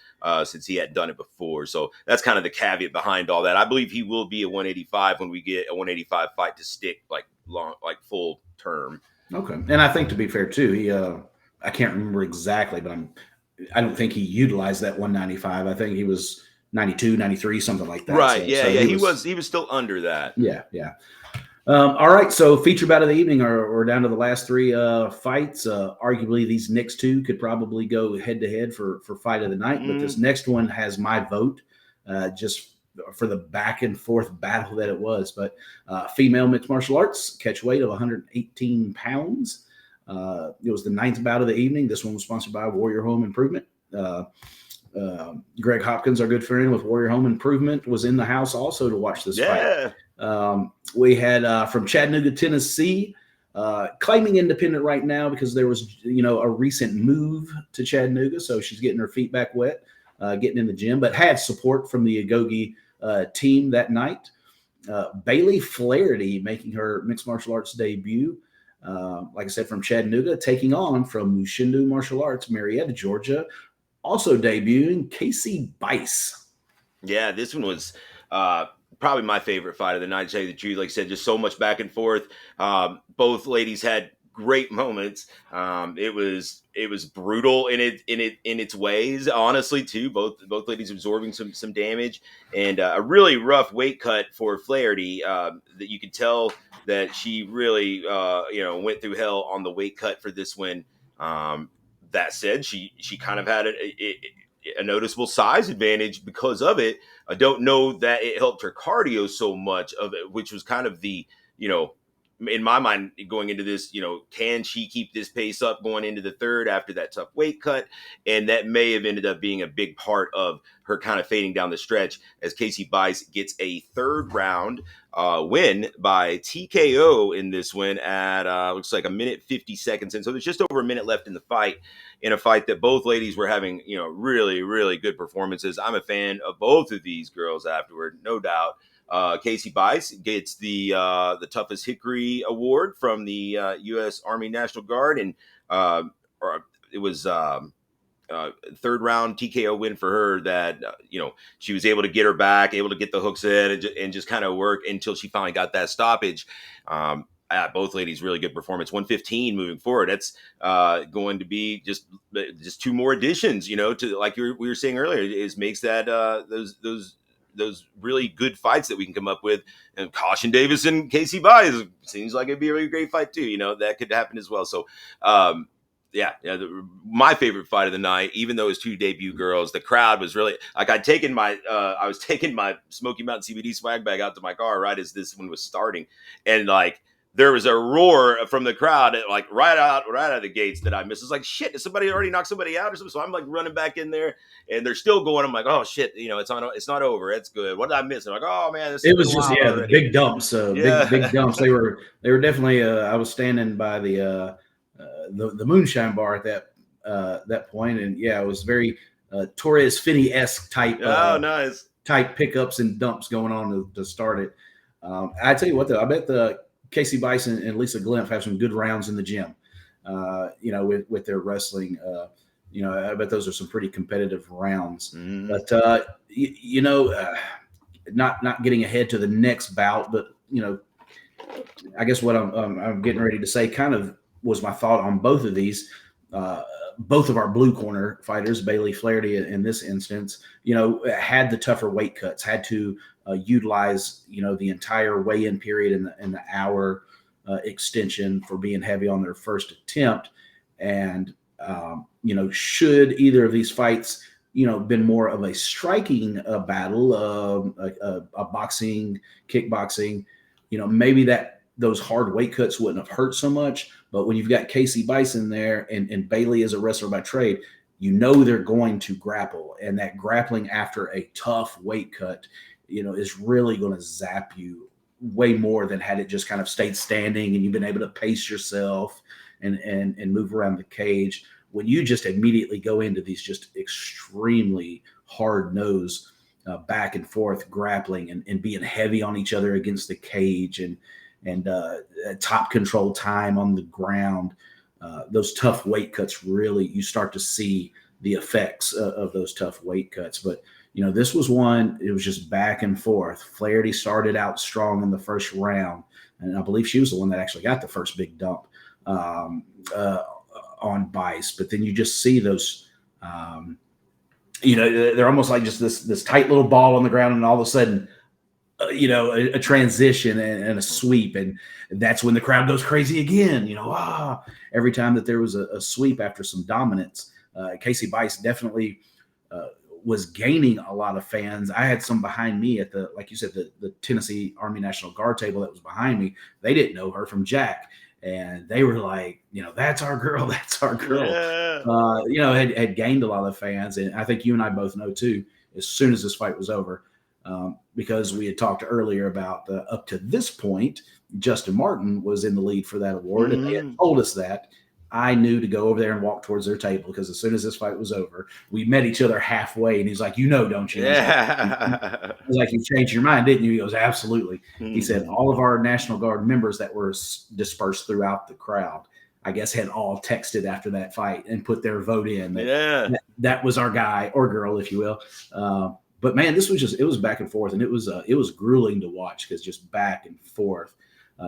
since he hadn't done it before. So that's kind of the caveat behind all that. I believe he will be a 185 when we get a 185 fight to stick like long, like full term. Okay. And I think to be fair too, he I can't remember exactly, but I don't think he utilized that 195. I think he was 92, 93, something like that. Right. So Yeah. so Yeah. he He was was he was still under that. yeah, yeah. All right, so feature bout of the evening, we're down to the last three fights. Arguably, these next two could probably go head to head for fight of the night, but this Mm, next one has my vote, just for the back and forth battle that it was. But female mixed martial arts, catch weight of 118 pounds. It was the ninth bout of the evening. This one was sponsored by Warrior Home Improvement. Greg Hopkins, our good friend with Warrior Home Improvement, was in the house also to watch this fight. yeah. We had from Chattanooga, Tennessee, claiming independent right now because there was, a recent move to Chattanooga. So she's getting her feet back wet, getting in the gym, but had support from the Agogi team that night. Bailey Flaherty making her mixed martial arts debut. Like I said, from Chattanooga, taking on from Mushindu Martial Arts, Marietta, Georgia, also debuting Casey Bice. Yeah, this one was probably my favorite fight of the night. To tell you the truth, like I said, just so much back and forth. Both ladies had great moments. It was brutal in its ways. Honestly, too. Both ladies absorbing some damage, and a really rough weight cut for Flaherty. That you could tell that she really went through hell on the weight cut for this one. That said, she kind of had a noticeable size advantage because of it. I don't know that it helped her cardio so much of it, which was kind of the in my mind going into this, can she keep this pace up going into the third after that tough weight cut? And that may have ended up being a big part of her kind of fading down the stretch as Casey Bice gets a third round win by TKO in this win at looks like a minute 50 seconds in. So there's just over a minute left in the fight, in a fight that both ladies were having, really, really good performances. I'm a fan of both of these girls afterward, no doubt. Casey Bice gets the toughest hickory award from the U.S. Army National Guard, and or it was third round TKO win for her that she was able to get her back, able to get the hooks in, and just kind of work until she finally got that stoppage. Both ladies really good performance. 115 moving forward. That's going to be just two more additions. To like we were saying earlier, is makes that those really good fights that we can come up with. And Caution Davis and Casey Bice seems like it'd be a really great fight too. That could happen as well. So. My favorite fight of the night, even though it was two debut girls, the crowd was really like I was taking my Smoky Mountain CBD swag bag out to my car right as this one was starting, and like there was a roar from the crowd like right out of the gates that I missed. It's like shit, did somebody already knock somebody out or something? So I'm like running back in there, and they're still going. I'm like, oh shit, it's not over. It's good. What did I miss? I'm like, oh man, this has It been was just wild the already. big dumps, big Yeah. dumps. They were definitely. I was standing by the moonshine bar at that point, and yeah, it was very Torres Finney-esque Oh, nice. type pickups and dumps going on to start it. I tell you what, though, I bet the Casey Bison and Lisa Glimpf have some good rounds in the gym. With their wrestling. I bet those are some pretty competitive rounds. Mm-hmm. But not getting ahead to the next bout, but I guess what I'm getting ready to say kind of was my thought on both of these. Both of our blue corner fighters, Bailey Flaherty in this instance, had the tougher weight cuts, had to utilize, the entire weigh-in period in the hour extension for being heavy on their first attempt. And, should either of these fights, been more of a striking battle, a boxing, kickboxing, maybe those hard weight cuts wouldn't have hurt so much. But when you've got Casey Bison there and Bailey is a wrestler by trade, they're going to grapple. And that grappling after a tough weight cut, is really going to zap you way more than had it just kind of stayed standing and you've been able to pace yourself and move around the cage. When you just immediately go into these just extremely hard nose back and forth grappling and being heavy on each other against the cage and top control time on the ground, those tough weight cuts, really, you start to see the effects of those tough weight cuts. But, this was one, it was just back and forth. Flaherty started out strong in the first round, and I believe she was the one that actually got the first big dump on Bice. But then you just see those, they're almost like just this tight little ball on the ground, and all of a sudden, a transition and a sweep. And that's when the crowd goes crazy again. Every time that there was a sweep after some dominance, Casey Bice definitely was gaining a lot of fans. I had some behind me at like you said, the Tennessee Army National Guard table that was behind me. They didn't know her from Jack. And they were like, that's our girl. That's our girl. Yeah. Had gained a lot of fans. And I think you and I both know too, as soon as this fight was over, because we had talked earlier about up to this point, Justin Martin was in the lead for that award. Mm-hmm. And they had told us that. I knew to go over there and walk towards their table because as soon as this fight was over, we met each other halfway. And he's like, don't you? Yeah. I was like, you changed your mind, didn't you? He goes, absolutely. Mm-hmm. He said all of our National Guard members that were dispersed throughout the crowd, I guess, had all texted after that fight and put their vote in. That was our guy or girl, if you will. But man, this was it was back and forth, and it was grueling to watch because just back and forth.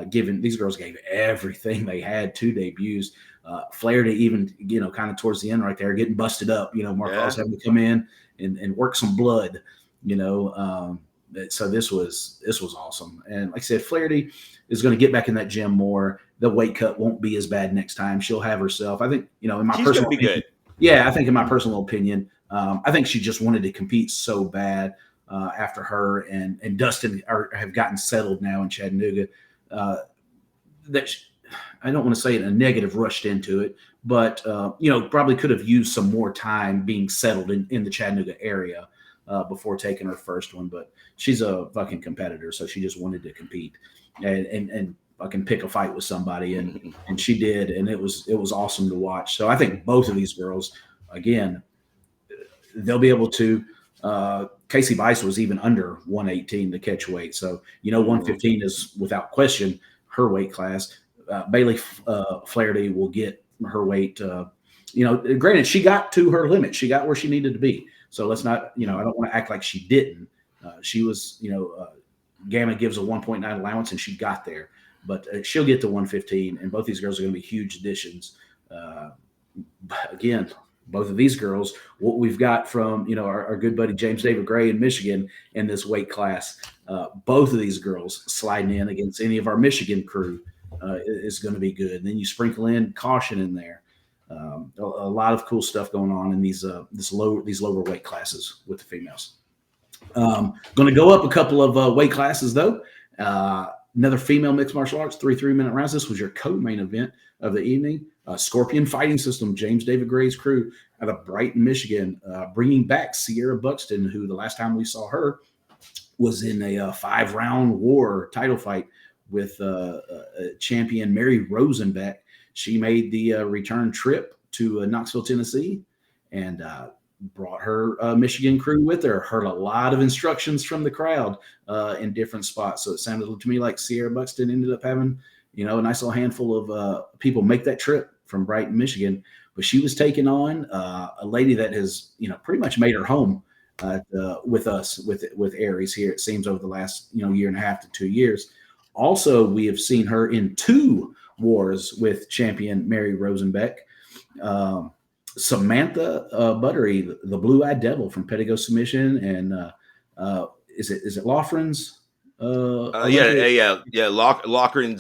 Given these girls gave everything they had, 2 debuts. Flaherty even, kind of towards the end right there, getting busted up. Marcos having to come in and work some blood. So this was awesome. And like I said, Flaherty is going to get back in that gym more. The weight cut won't be as bad next time. She'll have herself. I think, in my She's personal gonna be opinion, good. Yeah, I think in my personal opinion, I think she just wanted to compete so bad after her and Dustin have gotten settled now in Chattanooga. that I don't want to say it a negative rushed into it, but probably could have used some more time being settled in the Chattanooga area before taking her first one. But she's a fucking competitor, so she just wanted to compete and fucking pick a fight with somebody, and she did, and it was awesome to watch. So I think both of these girls, again, they'll be able to. Casey Bice was even under 118 to catch weight, so 115 is without question her weight class. Bailey Flaherty will get her weight. Granted, she got to her limit. She got where she needed to be. So let's not, I don't want to act like she didn't. She was, Gamma gives a 1.9 allowance, and she got there. But she'll get to 115, and both these girls are going to be huge additions. Again, both of these girls, what we've got from our good buddy James David Gray in Michigan in this weight class, both of these girls sliding in against any of our Michigan crew is going to be good. And then you sprinkle in caution in there. A lot of cool stuff going on in these lower weight classes with the females. Going to go up a couple of weight classes though. Another female mixed martial arts 3 3-minute rounds. This was your co-main event of the evening. Scorpion Fighting System, James David Gray's crew out of Brighton, Michigan, bringing back Sierra Buxton, who the last time we saw her was in a 5-round war title fight with champion Mary Rosenbeck. She made the return trip to Knoxville, Tennessee, and brought her Michigan crew with her. Heard a lot of instructions from the crowd in different spots. So it sounded to me like Sierra Buxton ended up having, a nice little handful of people make that trip from Brighton, Michigan. But she was taking on a lady that has, pretty much made her home with us, with Aries here, it seems, over the last, year and a half to 2 years. Also, we have seen her in 2 wars with champion Mary Rosenbeck. Samantha Buttery, the Blue-Eyed Devil from Pettigo Submission, and is it Loughran's? Loughran's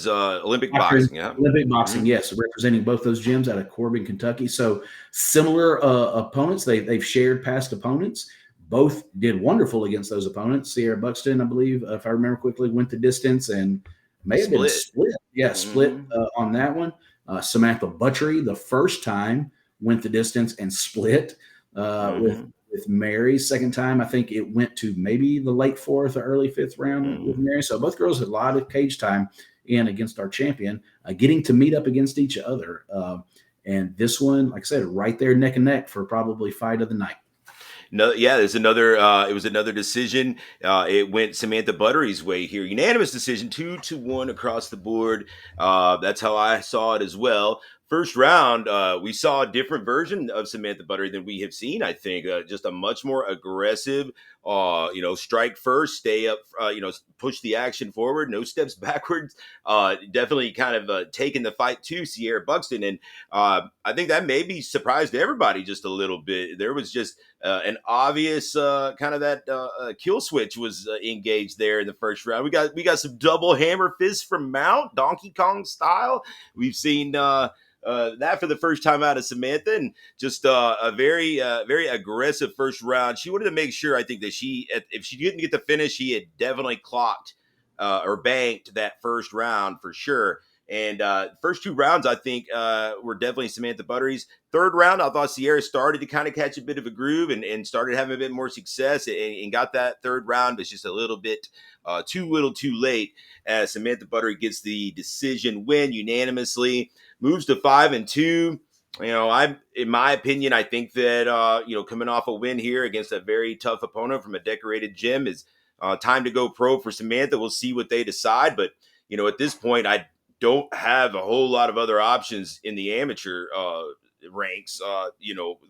Olympic boxing. Yeah. Olympic boxing, yes, representing both those gyms out of Corbin, Kentucky. So similar opponents. They've shared past opponents. Both did wonderful against those opponents. Sierra Buxton, I believe, if I remember quickly, went the distance and may have been split. Yeah, split on that one. Samantha Buttery, the first time, went the distance and split with Mary. Second time, I think it went to maybe the late 4th or early 5th round with Mary. So both girls had a lot of cage time in against our champion, getting to meet up against each other. And this one, like I said, right there neck and neck for probably fight of the night. No, yeah, there's another. It was another decision. It went Samantha Buttery's way here. Unanimous decision, 2-1 across the board. That's how I saw it as well. First round, we saw a different version of Samantha Buttery than we have seen. I think just a much more aggressive, strike first, stay up, push the action forward, no steps backwards. Definitely kind of taking the fight to Sierra Buxton, and I think that maybe surprised everybody just a little bit. There was just an obvious kind of that kill switch was engaged there in the first round. We got some double hammer fists from Mount, Donkey Kong style. We've seen that for the first time out of Samantha, and just a very aggressive first round. She wanted to make sure, I think, that if she didn't get the finish, she had definitely clocked or banked that first round for sure. And first 2 rounds, I think, were definitely Samantha Buttery's. Third round, I thought Sierra started to kind of catch a bit of a groove and started having a bit more success and got that third round, but it's just a little bit too little too late as Samantha Buttery gets the decision win unanimously, moves to 5-2. In my opinion, I think that, coming off a win here against a very tough opponent from a decorated gym is time to go pro for Samantha. We'll see what they decide. But, at this point, I don't have a whole lot of other options in the amateur ranks,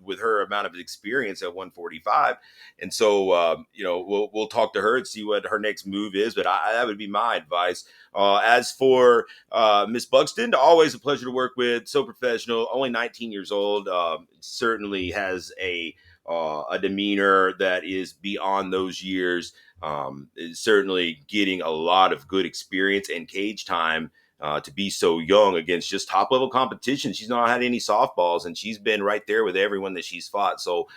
with her amount of experience at 145. And so, we'll talk to her and see what her next move is. But that would be my advice. As for Miss Buxton, always a pleasure to work with. So professional, only 19 years old. Certainly has a demeanor that is beyond those years. Is certainly getting a lot of good experience and cage time to be so young against just top level competition. She's not had any softballs, and she's been right there with everyone that she's fought. So,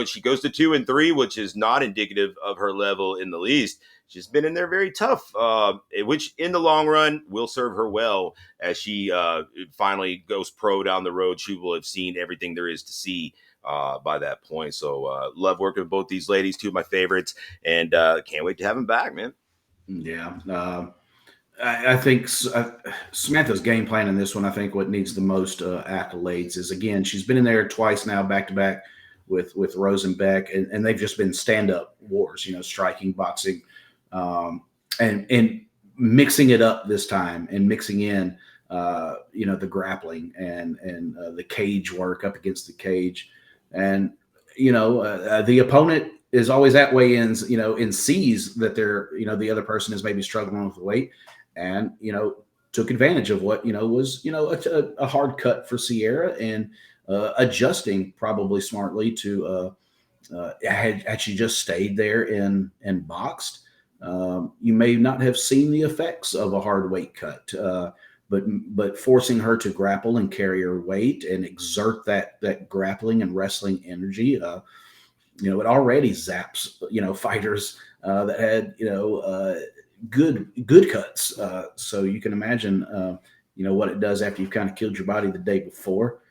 she goes to 2-3, which is not indicative of her level in the least. she's been in there very tough, which in the long run will serve her well as she finally goes pro down the road. She will have seen everything there is to see by that point. So love working with both these ladies, two of my favorites, and can't wait to have them back, man. Yeah. I think Samantha's game plan in this one, I think what needs the most accolades is, again, she's been in there twice now, back to back with Rosenbeck, and they've just been stand up wars, striking, boxing, um, and mixing it up this time and mixing in, the grappling and the cage work up against the cage, and the opponent is always at weigh-ins, and sees that the other person is maybe struggling with weight, and took advantage of what was a hard cut for Sierra, and adjusting probably smartly to had she just stayed there and boxed, you may not have seen the effects of a hard weight cut. But forcing her to grapple and carry her weight and exert that grappling and wrestling energy, it already zaps fighters that had good cuts. So you can imagine what it does after you've kind of killed your body the day before.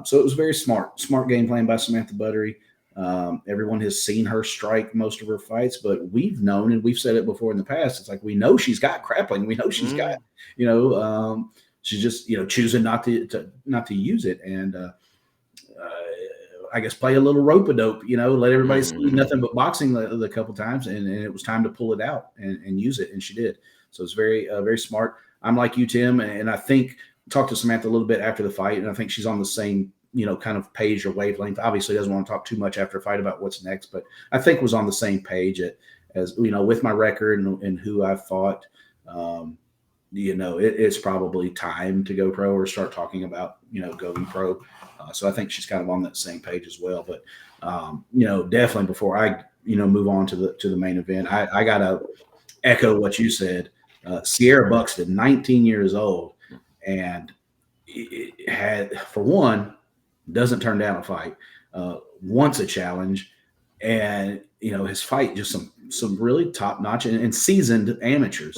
So it was very smart game plan by Samantha Buttery. Everyone has seen her strike most of her fights, but we've known, and we've said it before in the past, it's like we know she's got grappling, we know she's got, she's just choosing not to use it, and I guess play a little rope a dope, let everybody see nothing but boxing the couple times, and it was time to pull it out and use it, and she did. So it's very very smart. I'm like you, Tim, and I think talked to Samantha a little bit after the fight, and I think she's on the same kind of page or wavelength. Obviously, doesn't want to talk too much after a fight about what's next, but I think was on the same page as with my record and who I've fought. It's probably time to go pro or start talking about going pro. So I think she's kind of on that same page as well. But definitely before I move on to the main event, I gotta echo what you said. Sierra Buxton, 19 years old, and it had, for one, doesn't turn down a fight, wants a challenge, and his fight just some really top notch and seasoned amateurs,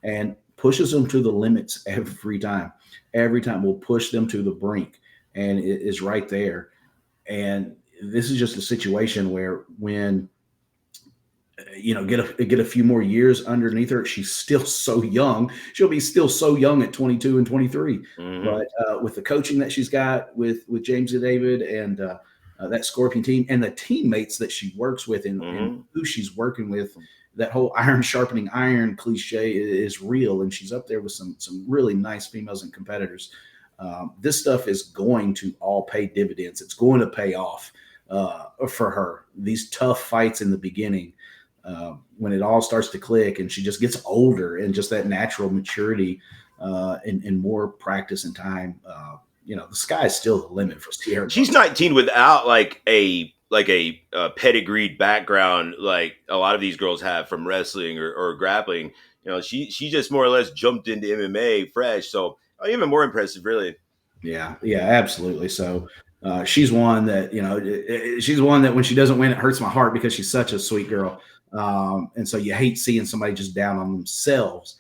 and pushes them to the limits every time. Every time will push them to the brink, and it is right there. And this is just a situation where when get a few more years underneath her, she's still so young. She'll be still so young at 22 and 23. But with the coaching that she's got with James and David and that Scorpion team and the teammates that she works with and who she's working with, that whole iron sharpening iron cliche is real, and she's up there with some really nice females and competitors. This stuff is going to all pay dividends. It's going to pay off for her. These tough fights in the beginning, when it all starts to click and she just gets older and just that natural maturity and more practice and time, the sky is still the limit for Sierra. She's 19 without like a pedigreed background like a lot of these girls have from wrestling or grappling. She just more or less jumped into MMA fresh. So even more impressive, really. Yeah, absolutely. So she's one that she's one that when she doesn't win, it hurts my heart because she's such a sweet girl. And so you hate seeing somebody just down on themselves,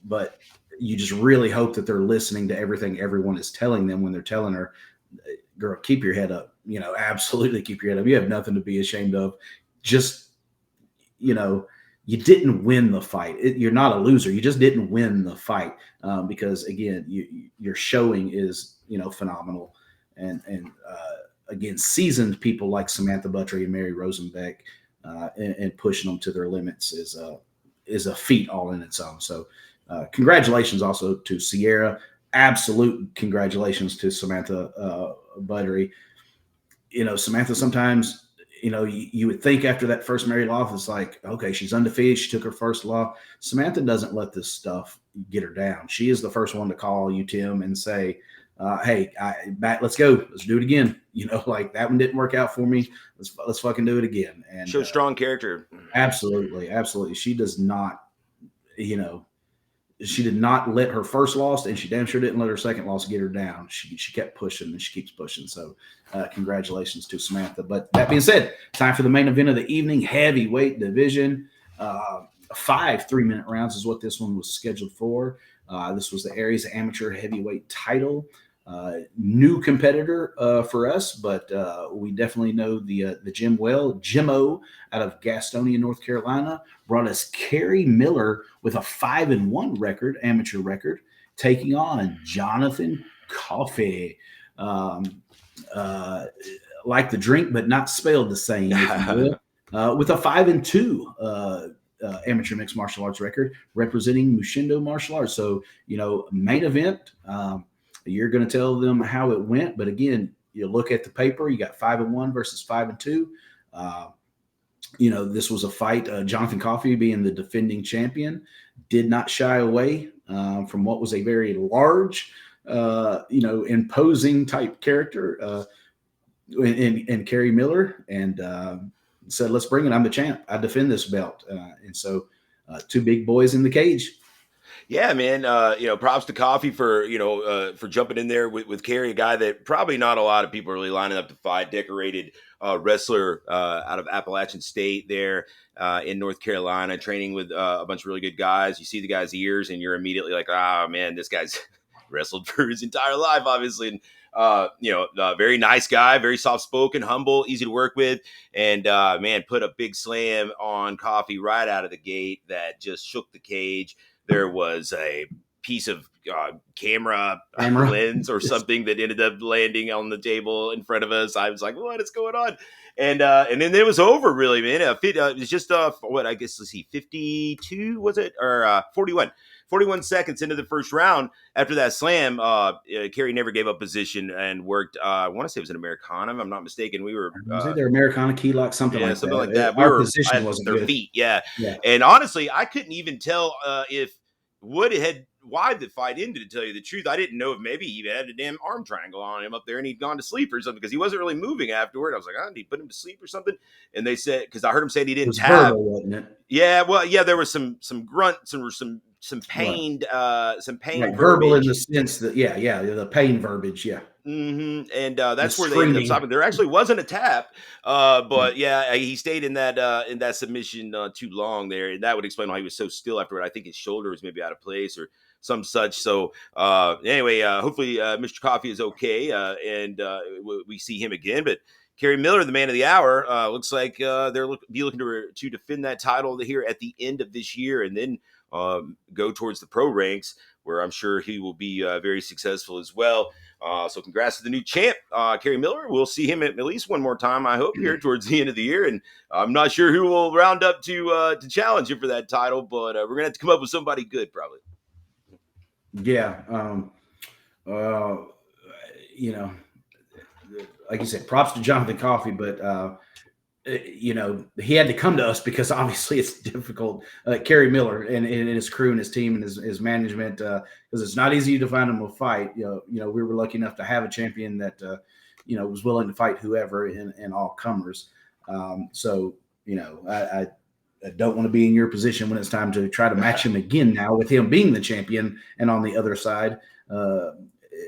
but you just really hope that they're listening to everything everyone is telling them when they're telling her, girl, keep your head up. Absolutely keep your head up. You have nothing to be ashamed of. Just, you didn't win the fight. You're not a loser. You just didn't win the fight because, again, your showing is, phenomenal. And again, seasoned people like Samantha Buttery and Mary Rosenbeck and pushing them to their limits is a feat all in its own. So congratulations also to Sierra. Absolute congratulations to Samantha Buttery. Samantha sometimes, you would think after that first Mary loss, it's like, okay, she's undefeated. She took her first loss. Samantha doesn't let this stuff get her down. She is the first one to call you, Tim, and say, hey, let's go. Let's do it again. Like that one didn't work out for me. Let's fucking do it again. And show strong character. Absolutely. Absolutely. She does not, she did not let her first loss, and she damn sure didn't let her second loss get her down. She kept pushing, and she keeps pushing. So congratulations to Samantha. But that being said, time for the main event of the evening, heavyweight division. Uh, 5 3-minute rounds is what this one was scheduled for. This was the Aries Amateur Heavyweight title. New competitor for us, but we definitely know the gym well. Jimmo out of Gastonia, North Carolina, brought us Kerry Miller with a 5-1 record, amateur record, taking on Jonathan Coffey. Um, uh, like the drink, but not spelled the same, if you will, with a 5-2 amateur mixed martial arts record representing Mushindo martial arts. So, main event, you're going to tell them how it went. But again, you look at the paper, you got 5-1 versus 5-2. This was a fight. Jonathan Coffey, being the defending champion, did not shy away from what was a very large, imposing type character in Kerry Miller, and said, "Let's bring it. I'm the champ. I defend this belt." And so, two big boys in the cage. Yeah, man. Props to Coffee for for jumping in there with Kerry, a guy that probably not a lot of people are really lining up to fight. Decorated wrestler out of Appalachian State there in North Carolina, training with a bunch of really good guys. You see the guy's ears, and you're immediately like, "Ah, man, this guy's wrestled for his entire life, obviously." And very nice guy, very soft spoken, humble, easy to work with, and man, put a big slam on Coffee right out of the gate that just shook the cage. There was a piece of camera Camera. lens or something that ended up landing on the table in front of us. I was like, "What is going on?" And then it was over, really, man. It was just what I guess, let's see, 52 was it, or 41 seconds into the first round. After that slam, Kerry never gave up position and worked. I want to say it was an Americana, if I'm not mistaken. We were Was either Americana key lock, something yeah, like something that. like that. We Our were position at wasn't their good. feet, yeah. Yeah. And honestly, I couldn't even tell if Wood had why the fight ended. To tell you the truth, I didn't know if maybe he had a damn arm triangle on him up there and he'd gone to sleep or something, because he wasn't really moving afterward. I was like, "Oh, did he put him to sleep or something?" And they said, because I heard him say he It didn't was tap. verbal, wasn't it? Yeah, well, yeah, there was some grunt, Right. some pained Right. Verbal in the verbiage. sense that, yeah, the pain verbiage. Yeah. And The that's where they ended up screaming. stopping. There actually wasn't a tap, Right. but yeah, he stayed in that submission too long there, and that would explain why he was so still afterward. I think his shoulder was maybe out of place or some such. So anyway, hopefully Mr. Coffee is okay, and we see him again. But Kerry Miller, the man of the hour, looks like be looking to defend that title here at the end of this year, and then go towards the pro ranks, where I'm sure he will be very successful as well. So congrats to the new champ, Kerry Miller. We'll see him at least one more time, I hope, here towards the end of the year. And I'm not sure who will round up to challenge him for that title, but we're gonna have to come up with somebody good, probably. Yeah. Uh, you know, like you said, props to Jonathan Coffey, but he had to come to us because obviously it's difficult. Kerry Miller and his crew and his team and his management, because it's not easy to find him a fight. We were lucky enough to have a champion that was willing to fight whoever and all comers. So I don't want to be in your position when it's time to try to match him again now with him being the champion, and on the other side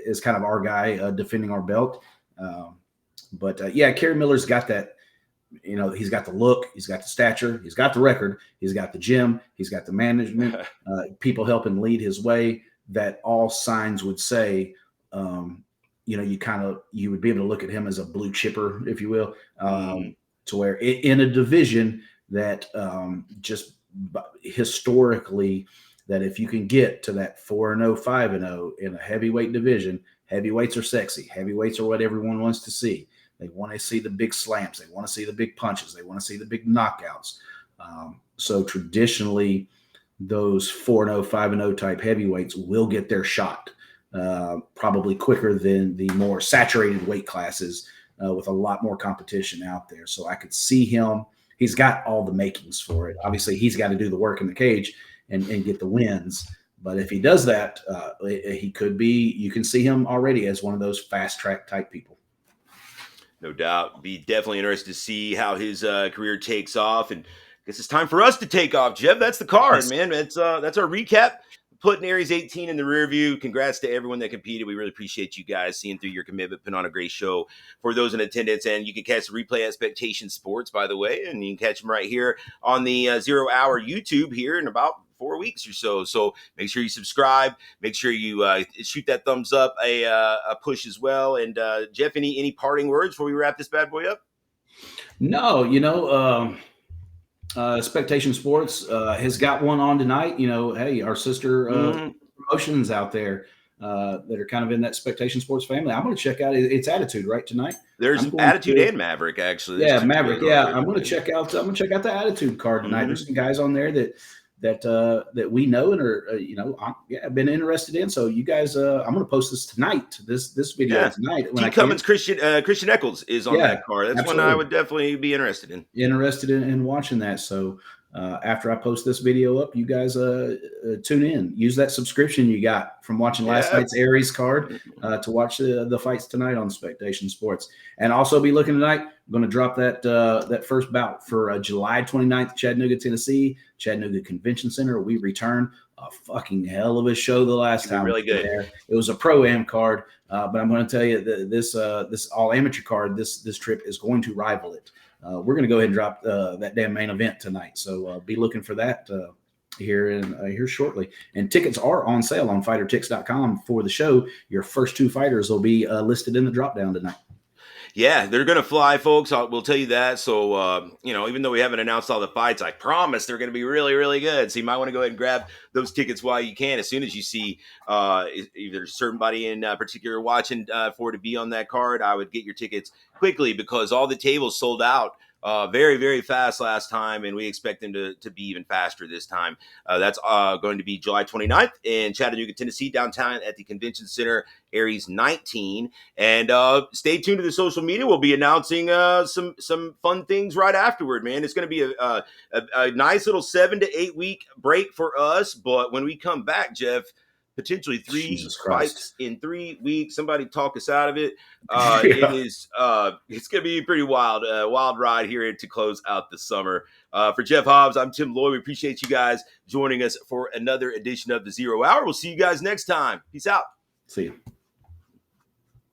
is kind of our guy defending our belt. But yeah, Kerry Miller's got that. He's got the look, he's got the stature, he's got the record, he's got the gym, he's got the management, people helping lead his way. That all signs would say, you would be able to look at him as a blue chipper, if you will, Mm. to where in a division that just historically, that if you can get to that 4-0, 5-0 in a heavyweight division, heavyweights are sexy. Heavyweights are what everyone wants to see. They want to see the big slams. They want to see the big punches. They want to see the big knockouts. So traditionally, those 4-0, 5-0 type heavyweights will get their shot probably quicker than the more saturated weight classes with a lot more competition out there. So I could see him. He's got all the makings for it. Obviously, he's got to do the work in the cage and get the wins. But if he does that, he could be. You can see him already as one of those fast track type people. No doubt. Be definitely interested to see how his career takes off. And I guess it's time for us to take off, Jeff. That's the card, Yes. man. That's our recap. putting Aries 18 in the rear view. Congrats to everyone that competed. We really appreciate you guys seeing through your commitment, putting on a great show for those in attendance. And you can catch the replay at Expectation Sports, by the way, and you can catch them right here on the 0 Hour YouTube here in about 4 weeks or so. So make sure you subscribe. Make sure you shoot that thumbs up, a push as well. And Jeff, any parting words before we wrap this bad boy up? No, Expectation Sports has got one on tonight. Hey, our sister promotions out there that are kind of in that Expectation Sports family. I'm going to check out its Attitude right tonight. There's I'm going Attitude to, and Maverick, actually. There's yeah, two Maverick. shows on Yeah, there. I'm going to check out. I'm going to check out the Attitude card tonight. There's Mhm. some guys on there that we know and are I've been interested in. So you guys, I'm going to post this tonight. This video Yeah. tonight when T. I can. Cummins, Christian Eccles is on Yeah, that card. That's one I absolutely. would definitely be interested in. Interested in watching that. So after I post this video up, you guys tune in. Use that subscription you got from watching last Yeah. night's Aries card to watch the fights tonight on Spectation Sports. And also be looking tonight. I'm going to drop that first bout for July 29th, Chattanooga, Tennessee, Chattanooga Convention Center. We return. A fucking hell of a show the last time Really we were good. there. It was a pro-am card, but I'm going to tell you that this all amateur card, this trip is going to rival it. We're going to go ahead and drop that damn main event tonight. So be looking for that here shortly. And tickets are on sale on fightertix.com for the show. Your first two fighters will be listed in the drop down tonight. Yeah, they're going to fly, folks. We'll tell you that. So, even though we haven't announced all the fights, I promise they're going to be really, really good. So you might want to go ahead and grab those tickets while you can. As soon as you see either somebody in particular watching for to be on that card, I would get your tickets quickly because all the tables sold out very, very fast last time, and we expect them to be even faster this time. That's going to be July 29th in Chattanooga, Tennessee, downtown at the Convention Center, Aries 19. And stay tuned to the social media. We'll be announcing some fun things right afterward, man. It's going to be a nice little 7 to 8 week break for us. But when we come back, Jeff, potentially 3 Jesus Christ. fights in 3 weeks. Somebody talk us out of it. Yeah. It's going to be a pretty wild ride here to close out the summer. For Jeff Hobbs, I'm Tim Lloyd. We appreciate you guys joining us for another edition of the 0 Hour. We'll see you guys next time. Peace out. See you.